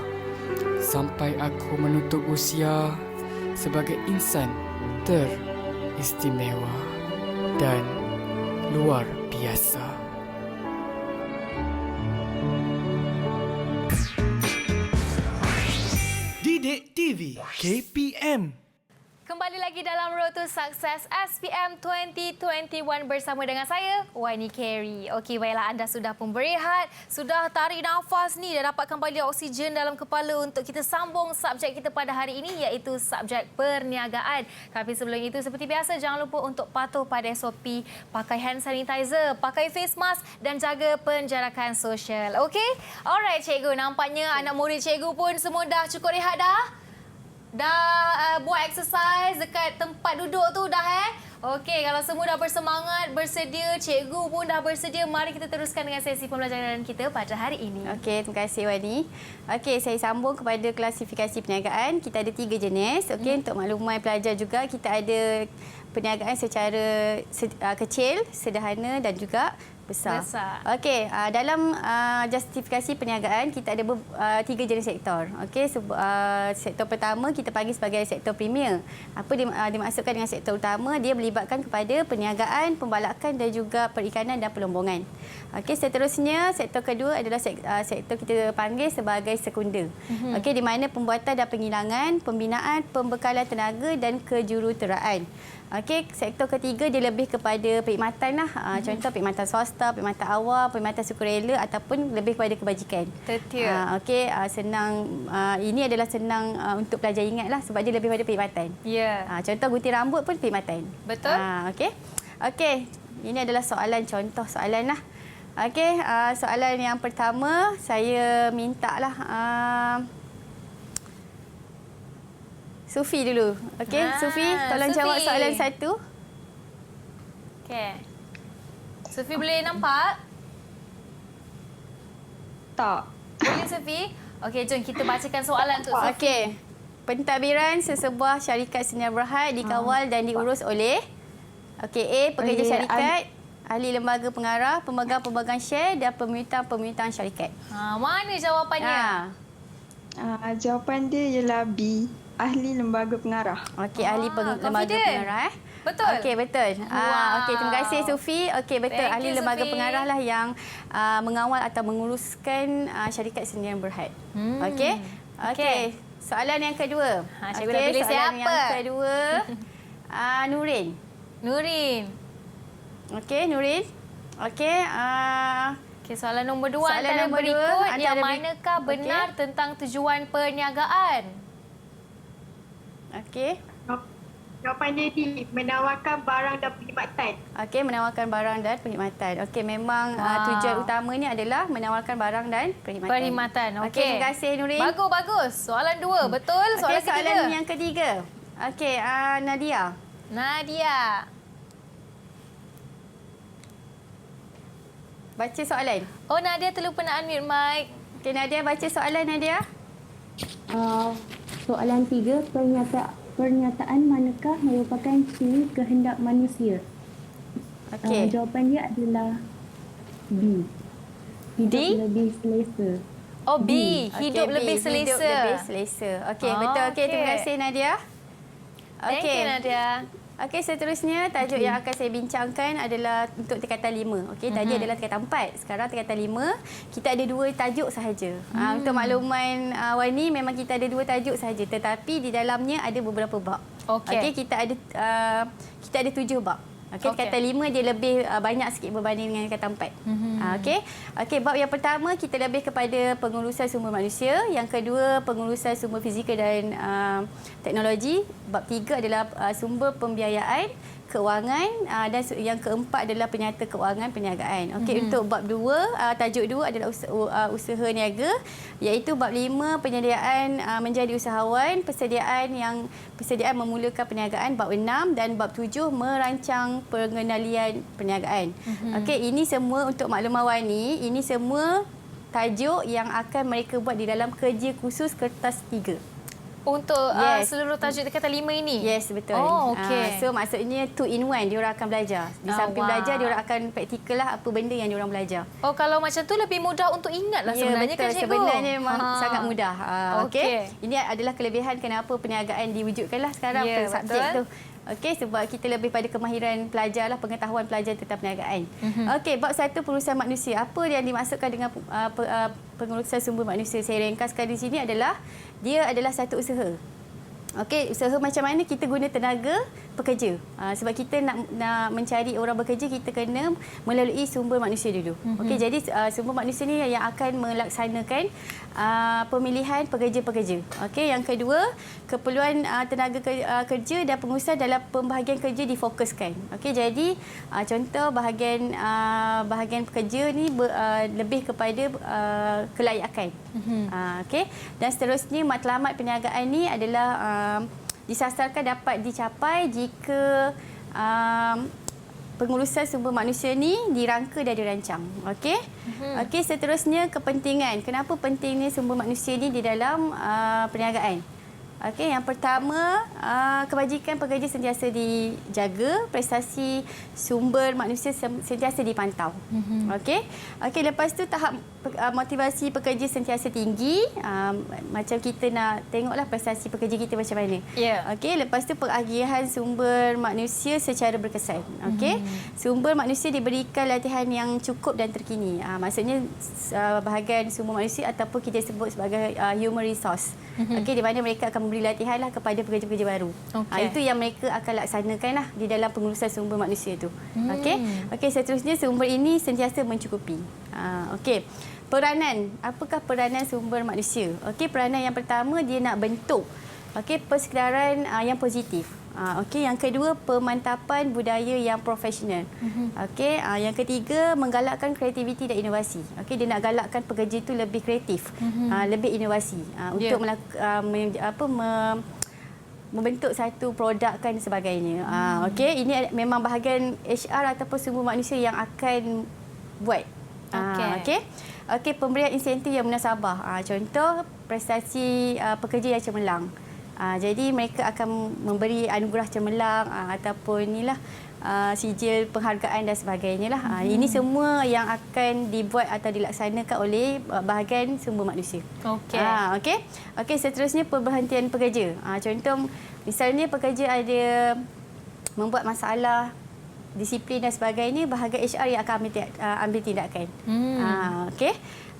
sampai aku menutup usia sebagai insan teristimewa dan luar biasa. Didik TV KPM. Kembali lagi dalam Road to Success SPM 2021 bersama dengan saya, Wani Carey. Okey, baiklah, anda sudah pun berehat, sudah tarik nafas ni, dah dapat kembali oksigen dalam kepala untuk kita sambung subjek kita pada hari ini, iaitu subjek perniagaan. Tapi sebelum itu, seperti biasa, jangan lupa untuk patuh pada SOP, pakai hand sanitizer, pakai face mask dan jaga penjarakan sosial. Okey? Alright, cikgu. Nampaknya anak murid cikgu pun semua dah cukup rehat dah? Dah buat exercise dekat tempat duduk tu dah Okey, kalau semua dah bersemangat, bersedia, cikgu pun dah bersedia, mari kita teruskan dengan sesi pembelajaran kita pada hari ini. Okey, terima kasih Wani. Okey, saya sambung kepada klasifikasi perniagaan. Kita ada 3 jenis. Okey, untuk makluman pelajar juga, kita ada perniagaan secara kecil, sederhana dan juga besar. Okey, dalam justifikasi perniagaan kita ada 3 jenis sektor. Okey, sektor pertama kita panggil sebagai sektor premier. Apa dimaksudkan dengan sektor utama? Dia melibatkan kepada perniagaan, pembalakan dan juga perikanan dan pelombongan. Okey, seterusnya sektor kedua adalah sektor kita panggil sebagai sekunder. Okey, di mana pembuatan dan penghilangan, pembinaan, pembekalan tenaga dan kejuruteraan. Okey, sektor ketiga dia lebih kepada perkhidmatan lah. Contoh perkhidmatan swasta, perkhidmatan awam, perkhidmatan sukarela ataupun lebih kepada kebajikan. Betul. Okey, senang ini adalah senang untuk pelajar ingat lah sebab dia lebih pada perkhidmatan. Ya. Contoh gunting rambut pun perkhidmatan. Betul. Okey. Okey, ini adalah soalan contoh soalan lah. Okey, soalan yang pertama saya minta lah Sufi dulu. Okey, Sufi, tolong jawab soalan 1. Okey. Sufi boleh nampak? Tak. Boleh, Sufi? Okey, jom kita bacakan soalan untuk Sufi. Okey. Pentadbiran sesebuah syarikat senia berhad dikawal dan diurus oleh A. Pekerja syarikat, ahli lembaga pengarah, pemegang share dan pemerintahan syarikat. Mana jawapannya? Jawapan dia ialah B. Ahli lembaga pengarah. Okey, ahli lembaga pengarah. Betul. Okey, betul. Okey, terima kasih Sufi. Okey, betul. Thank ahli you, lembaga Sufi. pengarah lah yang mengawal atau menguruskan syarikat sendirian berhad. Okey. Okey. Soalan yang kedua. Cikgu dah pilih soalan siapa? yang kedua. Nurin. Nurin. Okey, Nurin. Okey. Okey, soalan nombor 2 Soalan antara nombor berikut dua, yang antara manakah benar tentang tujuan perniagaan? Okey. Jawapan dia D. Menawarkan barang dan perkhidmatan. Okey, menawarkan barang dan perkhidmatan. Okey, memang tujuan utamanya adalah menawarkan barang dan perkhidmatan. Perkhidmatan, okey. Okey, terima kasih Nurin. Bagus, bagus. Soalan 2, betul. Soalan Okey, soalan ketiga. yang ketiga. Okey, Nadia. Nadia. Baca soalan. Oh, Nadia terlupa nak unmute mic. Okey, Nadia baca soalan, Nadia. Soalan 3, pernyataan manakah merupakan ciri kehendak manusia? Okey. Jawapan dia adalah B. Hidup lebih selesa. Oh, B. Hidup Okey, lebih B. selesa. Hidup lebih selesa. Okey, betul. Okey, terima kasih Nadia. Thank you, Nadia. Okey, seterusnya tajuk yang akan saya bincangkan adalah untuk tingkatan 5. Okey, tadi adalah tingkatan 4. Sekarang tingkatan 5, kita ada 2 tajuk sahaja. Untuk makluman Wani, memang kita ada 2 tajuk sahaja, tetapi di dalamnya ada beberapa bab. Okey, kita ada 7 bab. Okey, tingkatan 5 dia lebih banyak sikit berbanding dengan tingkatan 4. Okey, bab yang pertama kita lebih kepada pengurusan sumber manusia, yang kedua pengurusan sumber fizikal dan teknologi, bab 3 adalah sumber pembiayaan, keuangan, dan yang keempat adalah penyata keuangan perniagaan. Okey, untuk bab 2, tajuk 2 adalah usaha niaga, iaitu bab 5 penyediaan menjadi usahawan, persediaan memulakan perniagaan, bab 6, dan bab 7 merancang pengendalian perniagaan. Okey, ini semua untuk makluman Wani, ini semua tajuk yang akan mereka buat di dalam kerja khusus kertas 3. Untuk seluruh tajuk tingkatan 5 ini? Yes, betul. Oh, okey. So, maksudnya 2 in 1, diorang akan belajar. Di samping belajar, diorang akan praktikal lah apa benda yang diorang belajar. Oh, kalau macam tu lebih mudah untuk ingat lah sebenarnya kan, Cikgu? Sebenarnya memang sangat mudah. Okey. Ini adalah kelebihan kenapa perniagaan diwujudkan lah sekarang subjek tu. Okey, sebab kita lebih pada kemahiran pelajar lah, pengetahuan pelajar tentang perniagaan. Okey, bab 1 pengurusan manusia. Apa yang dimaksudkan dengan pengurusan sumber manusia? Saya ringkaskan di sini adalah dia adalah satu usaha. Okey, usaha macam mana kita guna tenaga pekerja. Sebab kita nak mencari orang bekerja, kita kena melalui sumber manusia dulu. Okey, jadi sumber manusia ni yang akan melaksanakan pemilihan pekerja-pekerja. Okey, yang kedua, keperluan tenaga kerja dan pengurusan dalam pembahagian kerja difokuskan. Okey, jadi contoh bahagian pekerja ni lebih kepada kelayakan. Okey, dan seterusnya matlamat perniagaan ni adalah disasarkan dapat dicapai jika pengurusan sumber manusia ni dirangka dan dirancang. Okey. Okey, seterusnya kepentingan. Kenapa pentingnya sumber manusia ni di dalam perniagaan? Okey, yang pertama, kebajikan pekerja sentiasa dijaga, prestasi sumber manusia sentiasa dipantau. Okey. Okey, lepas tu tahap motivasi pekerja sentiasa tinggi. Macam kita nak tengoklah prestasi pekerja kita macam mana. Okey, lepas tu pengagihan sumber manusia secara berkesan. Okey. Sumber manusia diberikan latihan yang cukup dan terkini. Maksudnya bahagian sumber manusia ataupun kita sebut sebagai human resource. Okey, di mana mereka akan memberi latihan lah kepada pekerja-pekerja baru. Itu yang mereka akan laksanakan lah di dalam pengurusan sumber manusia tu. Okey, seterusnya sumber ini sentiasa mencukupi. Okey, peranan. Apakah peranan sumber manusia? Okey, peranan yang pertama dia nak bentuk persedaran yang positif. Okey, yang kedua pemantapan budaya yang profesional. Okey, yang ketiga menggalakkan kreativiti dan inovasi. Okey, dia nak galakkan pekerja itu lebih kreatif, lebih inovasi untuk membentuk satu produk dan sebagainya. Okey, ini memang bahagian HR ataupun sumber manusia yang akan buat. Okey, pemberian insentif yang munasabah. Contoh prestasi pekerja yang cemerlang. Jadi mereka akan memberi anugerah cemerlang ataupun inilah sijil penghargaan dan sebagainya lah. Ini semua yang akan dibuat atau dilaksanakan oleh bahagian sumber manusia. Okey, seterusnya pemberhentian pekerja. Contoh misalnya pekerja ada membuat masalah disiplin dan sebagainya, bahagian HR yang akan ambil tindakan.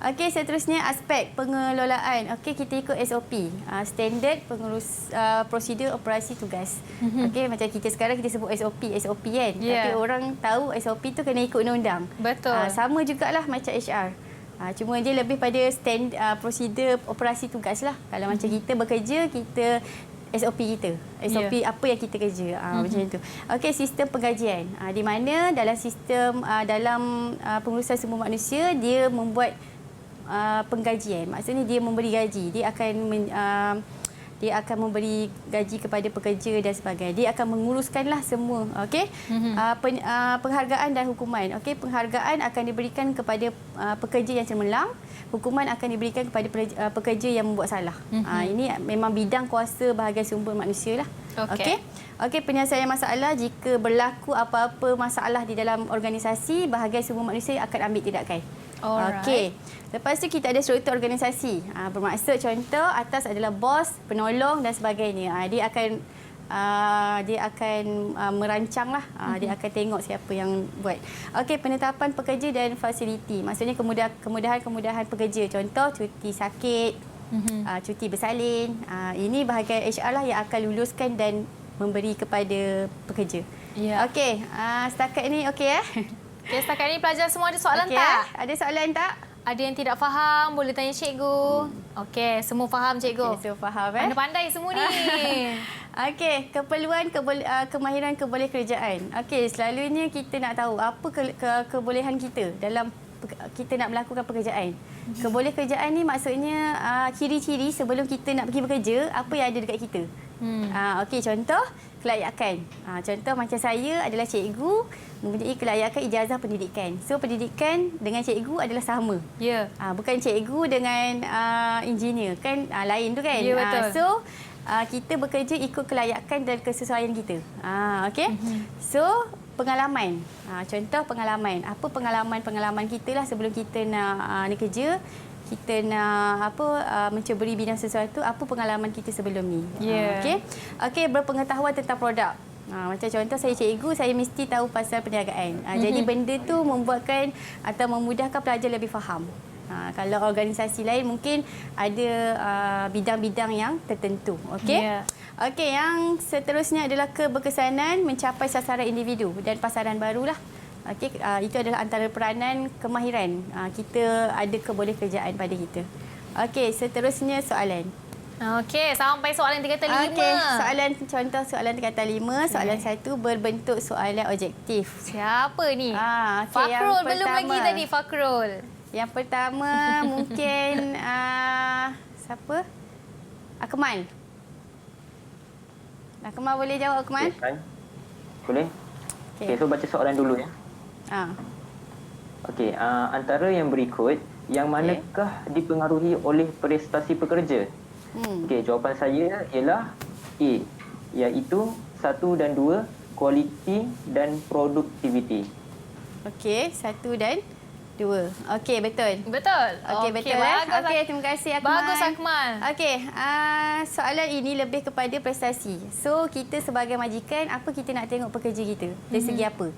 Okey, seterusnya aspek pengelolaan. Okey, kita ikut SOP, standard prosedur operasi tugas. Okey, macam kita sekarang kita sebut SOP kan. Tapi orang tahu SOP tu kena ikut undang-undang. Betul. Sama jugalah macam HR. Cuma dia lebih pada prosedur operasi tugas lah. Kalau macam kita bekerja, kita SOP kita. SOP apa yang kita kerja. Macam itu. Okey, sistem penggajian. Di mana dalam sistem dalam pengurusan sumber manusia dia membuat penggajian. Maksudnya dia memberi gaji. Dia akan memberi gaji kepada pekerja dan sebagainya. Dia akan menguruskanlah semua. Okey. Penghargaan dan hukuman. Okey, penghargaan akan diberikan kepada pekerja yang cemerlang. Hukuman akan diberikan kepada pekerja yang membuat salah. Ini memang bidang kuasa bahagian sumber manusia lah. Okey, penyelesaian masalah. Jika berlaku apa-apa masalah di dalam organisasi, bahagian sumber manusia akan ambil tindakan. Alright. Okey. Lepas tu kita ada struktur organisasi. Bermaksud contoh atas adalah bos, penolong dan sebagainya. Dia akan merancang lah. Dia akan tengok siapa yang buat. Okey, penetapan pekerja dan fasiliti. Maksudnya kemudahan pekerja. Contoh cuti sakit, cuti bersalin. Ini bahagian HR lah yang akan luluskan dan memberi kepada pekerja. Ya. Okey, setakat ini okey Okay, setakat ini pelajar semua ada soalan okey, tak? Ada soalan tak? Ada yang tidak faham, boleh tanya cikgu. Okey, semua faham cikgu. Okey, semua faham Pandai-pandai semua ni. Okey, kemahiran kebolehkerjaan. Okey, selalunya kita nak tahu apa kebolehan kita dalam kita nak melakukan pekerjaan. Kebolehkerjaan ni maksudnya ciri-ciri sebelum kita nak pergi bekerja, apa yang ada dekat kita. Okey, contoh kelayakan. Contoh macam saya adalah cikgu, mempunyai kelayakan ijazah pendidikan. So pendidikan dengan cikgu adalah sama. Ya. Bukan cikgu dengan engineer kan lain tu kan. Ya, betul. So kita bekerja ikut kelayakan dan kesesuaian kita. Okey. So pengalaman. Contoh pengalaman. Apa pengalaman kita lah sebelum kita nak kerja. Kita nak menceburi bidang sesuatu, apa pengalaman kita sebelum ni. Yeah. Okey, berpengetahuan tentang produk. Macam contoh saya cikgu, saya mesti tahu pasal perniagaan. Jadi benda tu membuatkan atau memudahkan pelajar lebih faham. Kalau organisasi lain mungkin ada bidang-bidang yang tertentu. Okey. Yeah. Okey, yang seterusnya adalah keberkesanan mencapai sasaran individu dan pasaran barulah. Okey, itu adalah antara peranan kemahiran. Kita ada kebolehkerjaan pada kita. Okey, seterusnya soalan. Okey, sampai soalan 3 kata 5. Okey, contoh soalan 3 kata 5. Soalan 1 berbentuk soalan objektif. Siapa ni? Okay, Fakrul belum lagi tadi, Fakrul. Yang pertama mungkin siapa? Akmal. Akmal boleh jawab, Akmal? Boleh? Okey, so baca soalan dulu ya. Okey, antara yang berikut, yang manakah dipengaruhi oleh prestasi pekerja? Okey, jawapan saya ialah A, iaitu 1 dan 2, kualiti dan produktiviti. Okey, 1 dan 2. Okey, betul. Betul. Okey, betul. Bagus. Okey, terima kasih Akmal. Bagus, Akmal. Okey, soalan ini lebih kepada prestasi. So, kita sebagai majikan, apa kita nak tengok pekerja kita? Dari segi apa?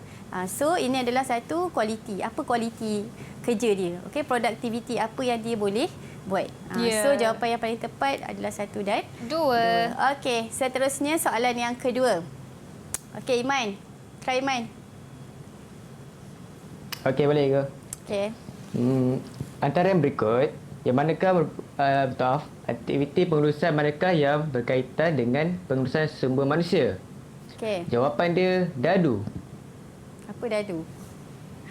So, ini adalah satu kualiti. Apa kualiti kerja dia? Okey, produktiviti apa yang dia boleh buat. So, jawapan yang paling tepat adalah 1 dan 2. Okey, seterusnya soalan yang kedua. Okey, Iman. Try Iman. Okey, boleh ke? Okey. Antara yang berikut, yang manakah aktiviti pengurusan manakah yang berkaitan dengan pengurusan sumber manusia? Okey. Jawapan dia dadu. Apa dadu?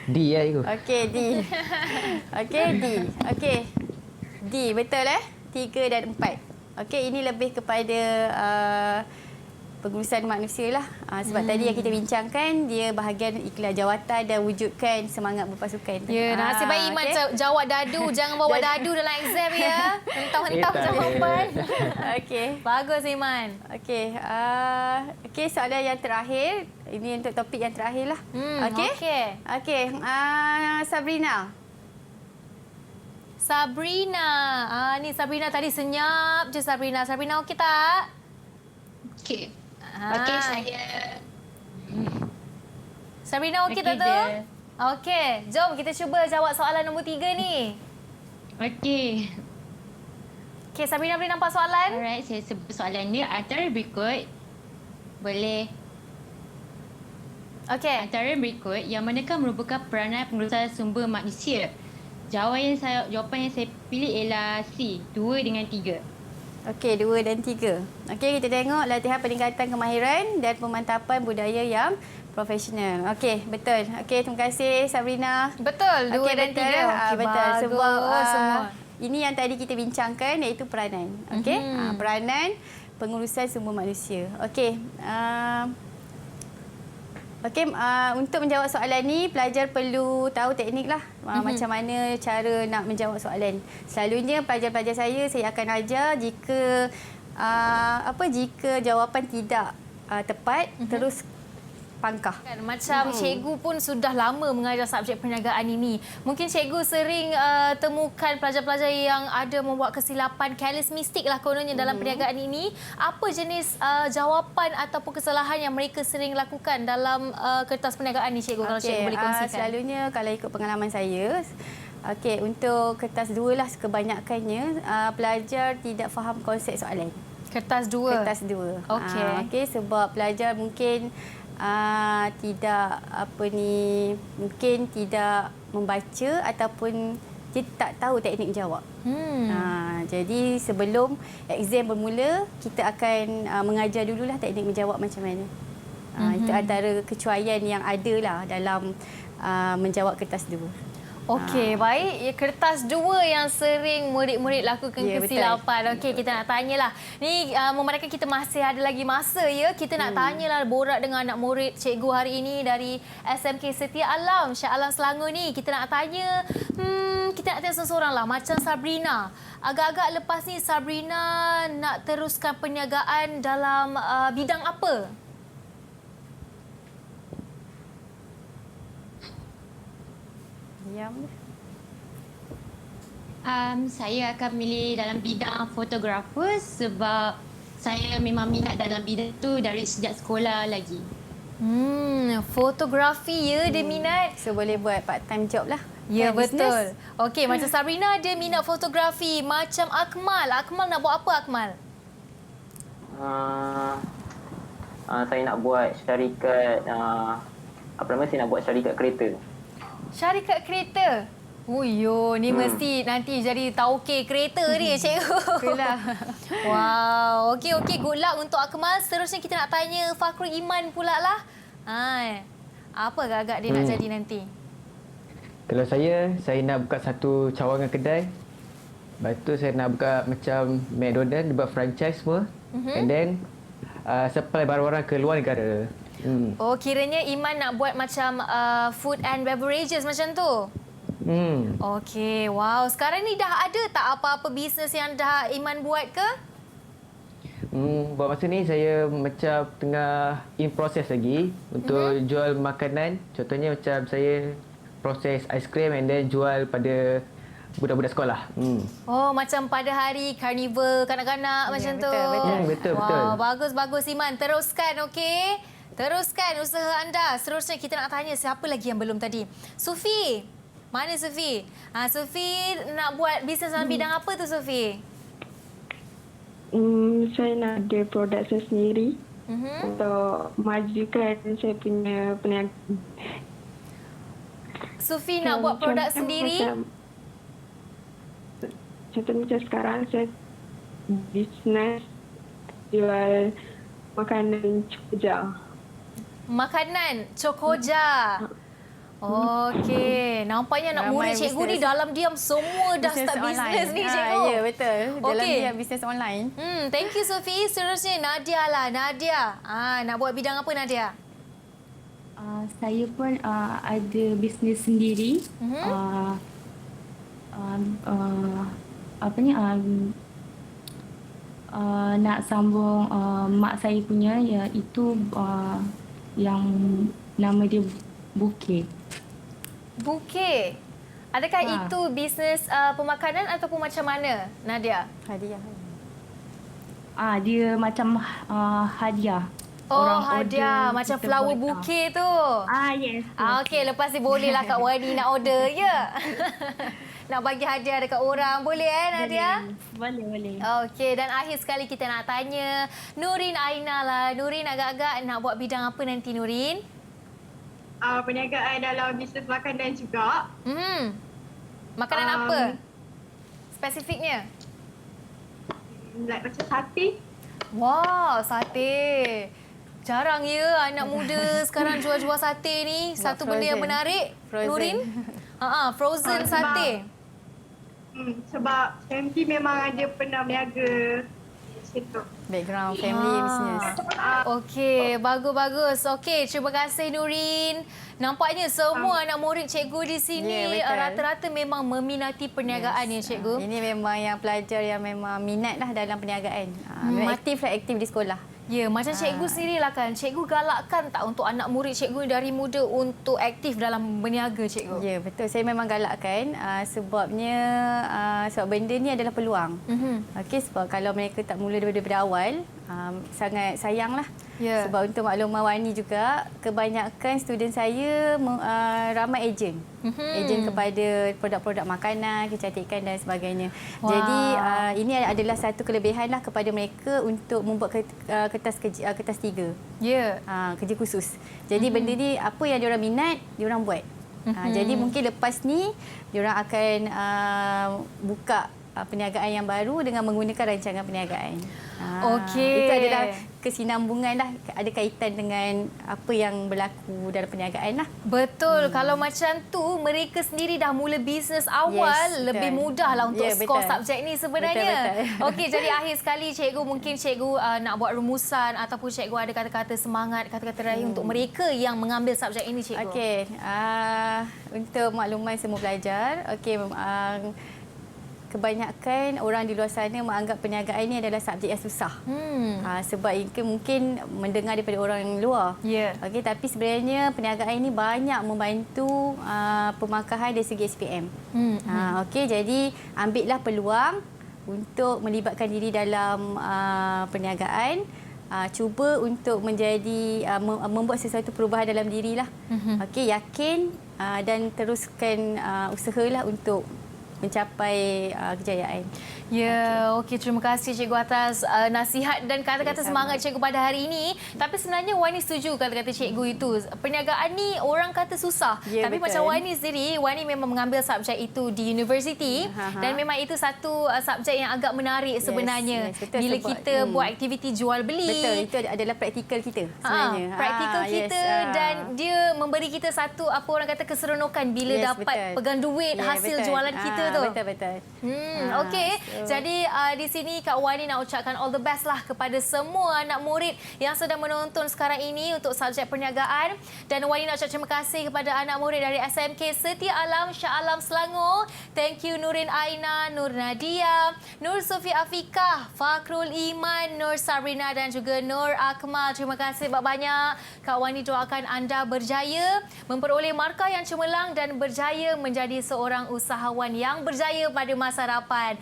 D ya cikgu. Okey, D. Okey, D. Okey. D, betul 3 dan 4. Okey, ini lebih kepada pengurusan manusia lah. Sebab tadi yang kita bincangkan, dia bahagian iklan jawatan dan wujudkan semangat berpasukan. Ya, nasib baik Iman jawab dadu. Jangan bawa dadu dalam exam ya. Hentam-hentam jawapan. Okey. Bagus Iman. Okey. Okey, soalan yang terakhir. Ini untuk topik yang terakhir lah. Okey. Okey. Sabrina. Ni Sabrina tadi senyap je Sabrina. Sabrina okey tak? Okey. Okey, saya. Sabrina okey tak tu? Okey, jom kita cuba jawab soalan nombor 3 ni. Okey. Okey, Sabrina boleh nampak soalan? Alright, saya sebut soalan ni. Antara berikut, boleh. Okey. Antara berikut, yang manakah merupakan peranan pengurusan sumber manusia? Jawapan yang saya pilih ialah C, 2 dengan 3. Okey, 2 dan 3. Okey, kita tengok latihan peningkatan kemahiran dan pemantapan budaya yang profesional. Okey, betul. Okey, terima kasih Sabrina. Betul, 2 dan 3. Okey, betul. bagus Sebab semua. Ini yang tadi kita bincangkan iaitu peranan. Okey, peranan pengurusan sumber manusia. Okey. Okey, untuk menjawab soalan ni, pelajar perlu tahu teknik lah. Macam mana cara nak menjawab soalan. Selalunya pelajar-pelajar saya akan ajar jika jika jawapan tidak tepat, terus pangkah. Macam cikgu pun sudah lama mengajar subjek perniagaan ini. Mungkin cikgu sering temukan pelajar-pelajar yang ada membuat kesilapan, careless mistake lah kononnya dalam perniagaan ini. Apa jenis jawapan ataupun kesalahan yang mereka sering lakukan dalam kertas perniagaan ni, cikgu? Kalau cikgu boleh kongsikan. Selalunya kalau ikut pengalaman saya, untuk kertas 2 lah kebanyakannya pelajar tidak faham konsep soalan. Kertas 2. Kertas 2. Okey. Sebab pelajar mungkin tidak mungkin tidak membaca ataupun dia tak tahu teknik menjawab. Jadi sebelum exam bermula, kita akan mengajar dululah teknik menjawab macam mana. Itu antara kecuaian yang ada lah dalam menjawab kertas 2. Okey, baik. Ya, kertas 2 yang sering murid-murid lakukan kesilapan. Okey, kita nak tanyalah. Ni memandangkan kita masih ada lagi masa, ya. Kita nak tanyalah, borak dengan anak murid cikgu hari ini dari SMK Setia Alam, Shah Alam Selangor ni. Kita nak tanya, kita nak tanya seseorang lah. Macam Sabrina. Agak-agak lepas ni Sabrina nak teruskan perniagaan dalam bidang apa? Saya akan milih dalam bidang fotografer sebab saya memang minat dalam bidang tu dari sejak sekolah lagi. Fotografi ya, dia minat. So boleh buat part time job lah. Ya, betul. Okey, macam Sabrina dia minat fotografi. Macam Akmal. Akmal nak buat apa, Akmal? Saya nak buat syarikat saya nak buat syarikat kereta. Syarikat kereta? Oh yo, ni mesti nanti jadi tauke kereta ni, cikgu. Itulah. Wow. Okey, good luck untuk Akmal. Seterusnya kita nak tanya Fakhrul Iman pula lah. Apa agak-agak dia nak jadi nanti? Kalau saya nak buka satu cawangan kedai. Lepas tu saya nak buka macam McDonald, buat franchise semua. And then supply barang-barang ke luar negara. Oh, kiranya Iman nak buat macam food and beverages macam tu? Okey, wow. Sekarang ni dah ada tak apa-apa bisnes yang dah Iman buat ke? Buat masa ni saya macam tengah in process lagi untuk jual makanan. Contohnya macam saya proses aiskrim and then jual pada budak-budak sekolah. Oh, macam pada hari karnival kanak-kanak macam tu. Betul. Wow, bagus Iman. Teruskan, okey? Teruskan usaha anda. Seterusnya kita nak tanya siapa lagi yang belum tadi. Sufi. Mana Sufi? Sufi nak buat bisnes dalam bidang apa tu, Sufi? Saya nak ada produk saya sendiri untuk majukan saya punya perniagaan. Sufi nak buat produk sendiri? Contohnya macam sekarang saya bisnes jual makanan cokoja. Makanan cokoja. Okey, nampaknya nak murid cikgu ni dalam diam semua dah start bisnes ni, cikgu. Ya, betul. Dalam diam bisnes online. Thank you, Sophie. Seterusnya Nadia lah. Nadia. Nak buat bidang apa, Nadia? Saya pun ada bisnes sendiri. Nak sambung mak saya punya, iaitu yang nama dia Bukit. Bukit. Adakah itu bisnes pemakanan ataupun macam mana, Nadia? Hadiah. Dia macam hadiah. Oh, hadiah. Macam flower bouquet tu. Yes. Okey, lepas ni bolehlah Kak Wani nak order, ya? Nak bagi hadiah dekat orang. Boleh Nadia? Boleh. Okey, dan akhir sekali kita nak tanya Nurin Aina lah. Nurin agak-agak nak buat bidang apa nanti, Nurin? Perniagaan dalam bisnes makanan juga. Makanan apa? Spesifiknya? Like macam sate. Wah, sate. Jarang ya anak muda sekarang jual-jual sate ni. Satu benda yang menarik, Nurin. Frozen sate. Sebab family memang ada pernah berniaga situ. Background family business. Okey, bagus. Okey, terima kasih Nurin. Nampaknya semua anak murid cikgu di sini rata-rata memang meminati perniagaan ya, cikgu. Ini memang yang pelajar yang memang minat lah dalam perniagaan. Memang aktif di sekolah. Ya, macam cikgu sendirilah kan. Cikgu galakkan tak untuk anak murid cikgu dari muda untuk aktif dalam berniaga cikgu? Ya, betul. Saya memang galakkan sebab benda ni adalah peluang. Okey, sebab kalau mereka tak mula daripada awal, sangat sayanglah. Ya. Sebab untuk makluman Wani juga, kebanyakan student saya ramai ejen. Ejen kepada produk-produk makanan, kecantikan dan sebagainya. Wow. Jadi ini adalah satu kelebihanlah kepada mereka untuk membuat kertas 3. Ya. Kerja khusus. Jadi benda ni apa yang diorang minat, diorang buat. Jadi mungkin lepas ni diorang akan buka perniagaan yang baru dengan menggunakan rancangan perniagaan. Okey. Itu adalah kesinambungan lah, ada kaitan dengan apa yang berlaku dalam perniagaan lah. Betul. Kalau macam tu, mereka sendiri dah mula bisnes awal, lebih mudah lah untuk skor subjek ni sebenarnya. Betul. Okey, jadi akhir sekali cikgu, mungkin cikgu nak buat rumusan ataupun cikgu ada kata-kata semangat, kata-kata raih untuk mereka yang mengambil subjek ini cikgu. Okey, untuk makluman semua pelajar, okey, kebanyakan orang di luar sana menganggap perniagaan ini adalah subjek yang susah. Sebab mungkin mendengar daripada orang yang luar. Yeah. Okey, tapi sebenarnya perniagaan ini banyak membantu pemangkahan dari segi SPM. Okey, jadi ambillah peluang untuk melibatkan diri dalam perniagaan. Cuba untuk membuat sesuatu perubahan dalam dirilah. Okey, yakin dan teruskan usahalah untuk mencapai kejayaan. Ya, okey. Terima kasih cikgu atas nasihat dan kata-kata semangat cikgu pada hari ini. Tapi sebenarnya Wani setuju kata-kata cikgu itu. Perniagaan ni orang kata susah. Ya, tapi betul. macam Wani sendiri, Wani memang mengambil subjek itu di universiti dan memang itu satu subjek yang agak menarik sebenarnya. Betul, bila sebab, kita buat aktiviti jual beli. Betul, itu adalah praktikal kita sebenarnya. Praktikal kita dan dia memberi kita satu apa orang kata keseronokan bila dapat pegang duit hasil jualan kita tu. Betul. Okey. Jadi di sini Kak Wani nak ucapkan all the best lah kepada semua anak murid yang sedang menonton sekarang ini untuk subjek perniagaan. Dan Wani nak ucap terima kasih kepada anak murid dari SMK Setia Alam, Shah Alam, Selangor. Thank you Nurin Aina, Nur Nadia, Nur Sufi Afikah, Fakrul Iman, Nur Sabrina dan juga Nur Akmal. Terima kasih banyak-banyak. Kak Wani doakan anda berjaya, memperoleh markah yang cemerlang dan berjaya menjadi seorang usahawan yang berjaya pada masa hadapan.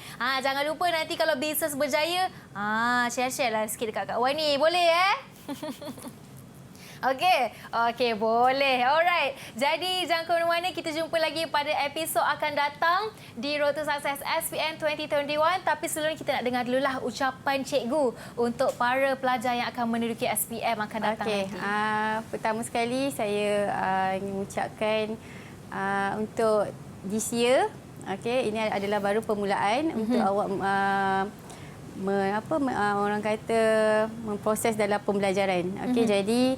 Jangan lupa nanti kalau bisnes berjaya, share lah sikit dekat Kak Wani. Boleh Okey, boleh. Alright. Jadi jangan ke mana-mana, kita jumpa lagi pada episod akan datang di Road to Success SPM 2021. Tapi sebelum kita nak dengar dululah ucapan cikgu untuk para pelajar yang akan menduduki SPM akan datang nanti. Pertama sekali saya ingin mengucapkan untuk this year, ini adalah baru permulaan untuk awak orang kata memproses dalam pembelajaran. Jadi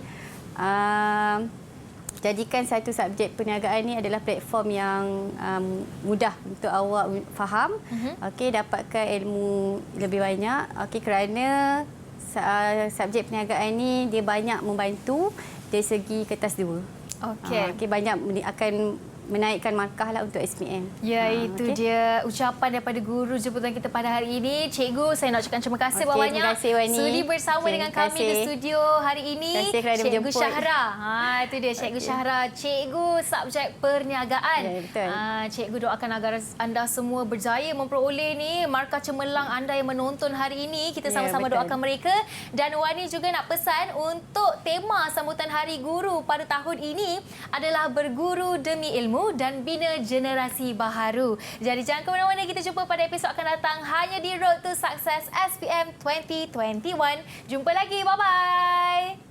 jadikan satu subjek perniagaan ni adalah platform yang mudah untuk awak faham. Dapatkan ilmu lebih banyak. Kerana subjek perniagaan ni dia banyak membantu dari segi kertas 2. Banyak akan menaikkan markah lah untuk SPM. Ya, itu dia ucapan daripada guru jemputan kita pada hari ini. Cikgu, saya nak ucapkan terima kasih banyak. Terima kasih, Wani. Sudi bersama dengan kami di studio hari ini. Cikgu Syahra. Itu dia Cikgu Syahra. Cikgu subjek perniagaan. Ya, betul. Cikgu doakan agar anda semua berjaya memperoleh ni markah cemerlang anda yang menonton hari ini. Kita sama-sama doakan mereka. Dan Wani juga nak pesan untuk tema sambutan Hari Guru pada tahun ini adalah berguru demi ilmu dan bina generasi baharu. Jadi jangan ke mana-mana, kita jumpa pada episod akan datang hanya di Road to Success SPM 2021. Jumpa lagi. Bye-bye.